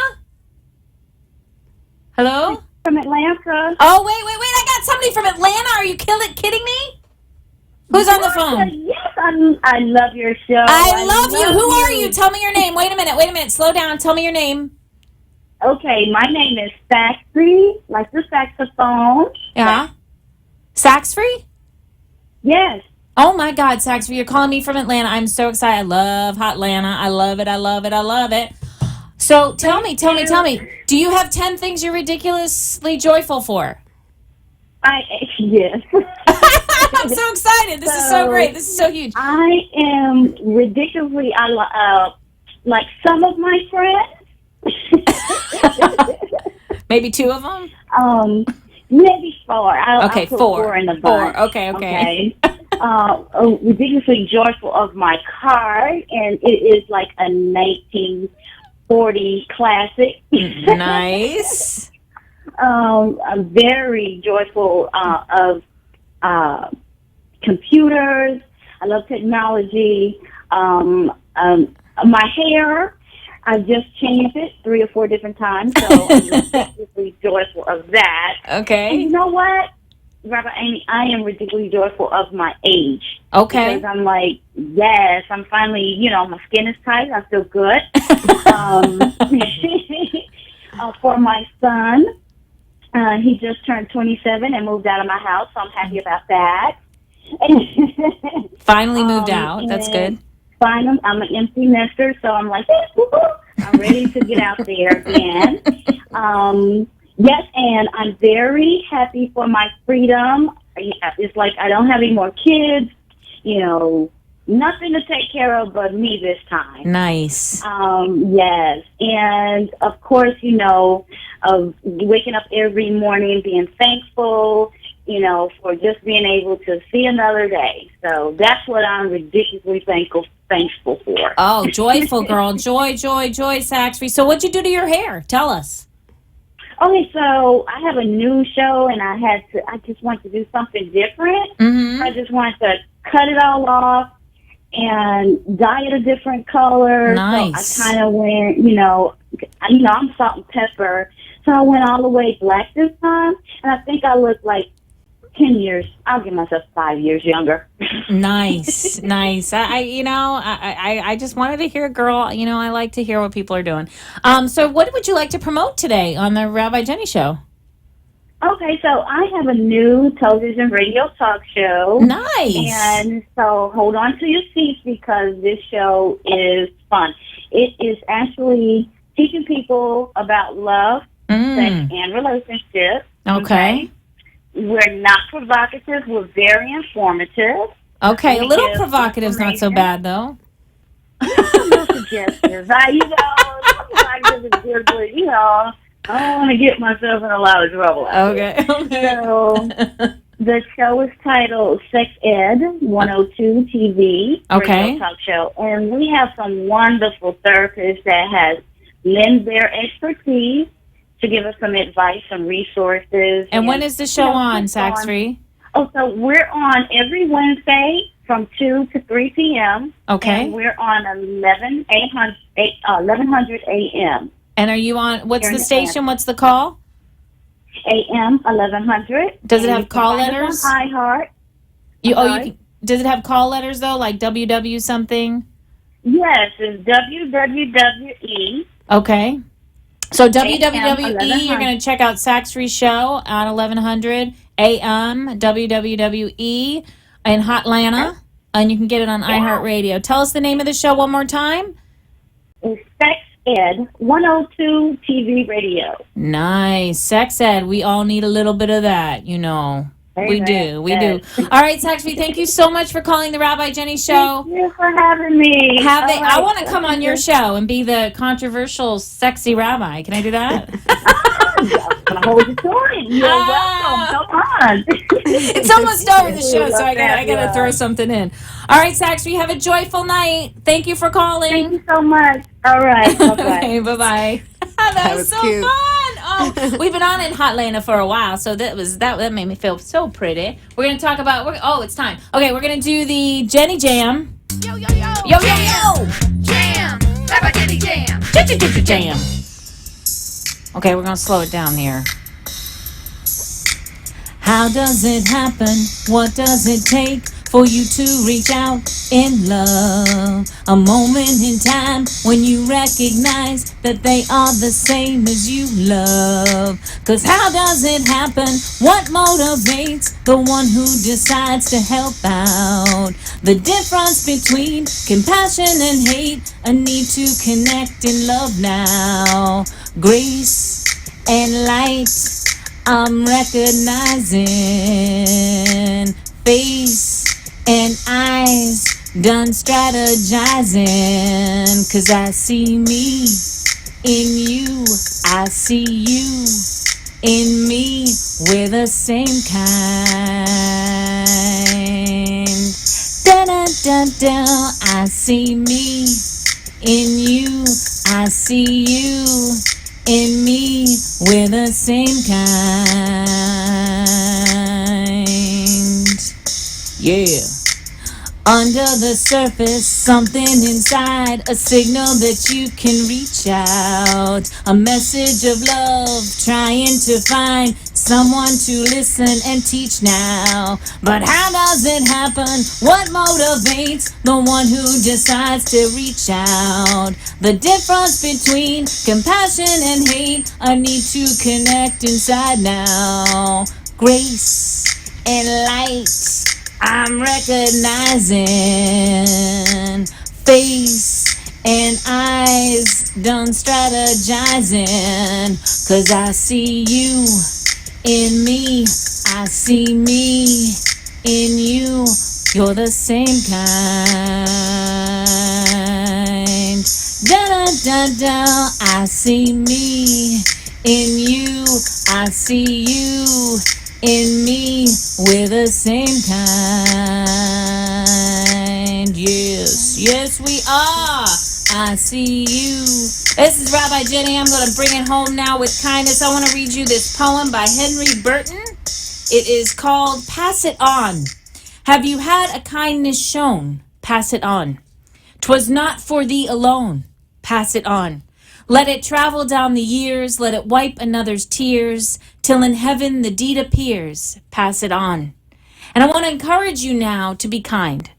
Hello? From Atlanta. Oh, wait. I got somebody from Atlanta. Are you kidding me? Who's on the phone? Yes, I love your show. I love you. Who are you? Tell me your name. Wait a minute. Slow down. Tell me your name. Okay, my name is Saxfree, like the saxophone. Yeah. Saxfree? Yes. Oh, my God, Saxfree. You're calling me from Atlanta. I'm so excited. I love Hotlanta. I love it. So tell me, do you have 10 things you're ridiculously joyful for? Yes. I'm so excited. This is so great. This is so huge. I am ridiculously, like some of my friends. Maybe 2 of them? Maybe 4. I'll put 4. 4 in the bunch. 4. Okay. Ridiculously joyful of my car, and it is like a 1940 classic. Nice. I'm very joyful of computers. I love technology. My hair, I just changed it 3 or 4 different times, so I'm ridiculously joyful of that. Okay. And you know what, Rabbi Amy, I am ridiculously joyful of my age. Okay. Because I'm like, yes, I'm finally, my skin is tight. I feel good. For my son, he just turned 27 and moved out of my house, so I'm happy about that. Finally moved out. That's good. Finally, I'm an empty nester, so I'm like, I'm ready to get out there again. Yes, and I'm very happy for my freedom. It's like I don't have any more kids. nothing to take care of but me this time. Nice. Yes. And of course, of waking up every morning, being thankful, for just being able to see another day. So that's what I'm ridiculously thankful for. Oh, joyful girl. Joy, Saxby. So what'd you do to your hair? Tell us. Okay, so I have a new show, and I just want to do something different. Mm-hmm. I just wanted to cut it all off and dye it a different color. Nice. So I kind of went, I'm salt and pepper. So I went all the way black this time, and I think I look like 10 years. I'll give myself 5 years younger. Nice. I just wanted to hear a girl. I like to hear what people are doing. So what would you like to promote today on the Rabbi Jenny Show? Okay, so I have a new television radio talk show. Nice. And so hold on to your seats because this show is fun. It is actually teaching people about love, sex, and relationships. Okay. We're not provocative. We're very informative. Okay, a little provocative's not so bad, though. A little suggestive. Provocative is good, but, I don't want to get myself in a lot of trouble. Okay. So the show is titled Sex Ed 102 TV radio talk show. And we have some wonderful therapists that has lend their expertise to give us some advice, some resources. And when is the show on, Saxby? Oh, so we're on every Wednesday from 2 to 3 p.m. Okay. And we're on 1100 a.m. And are you on, what's the station? What's the call? AM 1100. Does it have call letters? iHeart. Does it have call letters, though, like WW something? Yes, it's WWE. Okay. So WWE, you're going to check out Saxby's show on 1100 AM, WWE in Hotlanta, and you can get it on iHeartRadio. Tell us the name of the show one more time. It's Sex Ed 102 TV radio. Nice. Sex Ed. We all need a little bit of that, We do. All right, Saxby, thank you so much for calling the Rabbi Jenny Show. Thank you for having me. I want to come on your show and be the controversial, sexy rabbi. Can I do that? I'm going to hold you to it. You're welcome. Come on. It's almost over the show, so I got to throw something in. All right, Saxby, have a joyful night. Thank you for calling. Thank you so much. All right. Bye-bye. Okay, bye-bye. That was so cute. fun. Oh, we've been on in Hotlanta for a while, so that made me feel so pretty. We're going to talk about, it's time. Okay, we're going to do the Jenny Jam. Yo, yo, yo. Yo, yo, yo. Jam. Rabbi Jenny Jam. Jam. Okay, we're going to slow it down here. How does it happen? What does it take for you to reach out in love? A moment in time when you recognize that they are the same as you love. 'Cause how does it happen? What motivates the one who decides to help out? The difference between compassion and hate, a need to connect in love now. Grace and light, I'm recognizing face and eyes, done strategizing. 'Cause I see me in you, I see you in me, we're the same kind. Da da da da, I see me in you, I see you in me, we're the same kind. Yeah. Under the surface, something inside, a signal that you can reach out. A message of love, trying to find someone to listen and teach now. But how does it happen? What motivates the one who decides to reach out? The difference between compassion and hate, I need to connect inside now. Grace and light, I'm recognizing face and eyes, done strategizing. 'Cause I see you in me, I see me in you, You're the same kind. Da da da da. I see me in you. I see you in me. We're the same kind. Yes, yes, we are. I see you. This is Rabbi Jenny. I'm going to bring it home now with kindness. I want to read you this poem by Henry Burton. It is called Pass It On. Have you had a kindness shown? Pass it on. 'Twas not for thee alone. Pass it on. Let it travel down the years. Let it wipe another's tears. Till in heaven the deed appears. Pass it on. And I want to encourage you now to be kind.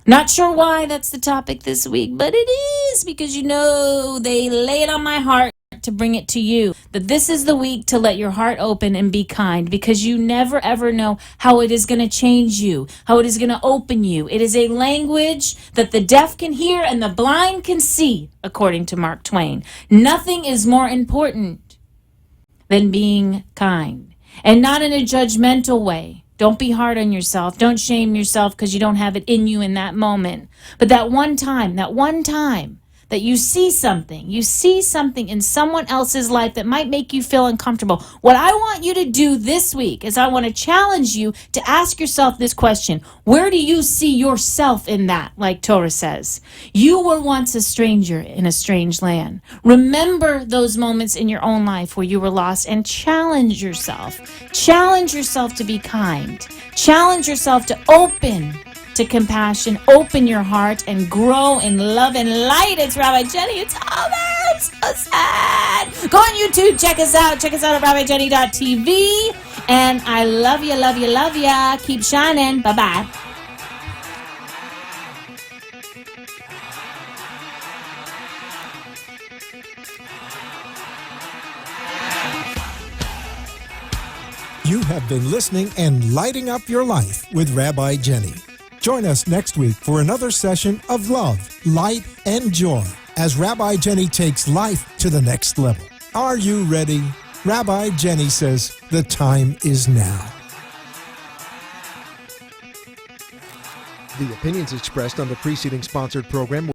Not sure why that's the topic this week, but it is because they lay it on my heart to bring it to you. That this is the week to let your heart open and be kind, because you never ever know how it is going to change you, how it is going to open you. It is a language that the deaf can hear and the blind can see, according to Mark Twain. Nothing is more important than being kind, and not in a judgmental way. Don't be hard on yourself. Don't shame yourself because you don't have it in you in that moment. But that one time that you see something in someone else's life that might make you feel uncomfortable. What I want you to do this week is I want to challenge you to ask yourself this question. Where do you see yourself in that, like Torah says? You were once a stranger in a strange land. Remember those moments in your own life where you were lost and challenge yourself. Challenge yourself to be kind. Challenge yourself to open to compassion, open your heart, and grow in love and light. It's Rabbi Jenny. It's over. It's so sad. Go on YouTube. Check us out. Check us out at rabbijenny.tv. And I love you, love you, love ya. Keep shining. Bye-bye. You have been listening and lighting up your life with Rabbi Jenny. Join us next week for another session of love, light, and joy as Rabbi Jenny takes life to the next level. Are you ready? Rabbi Jenny says the time is now. The opinions expressed on the preceding sponsored program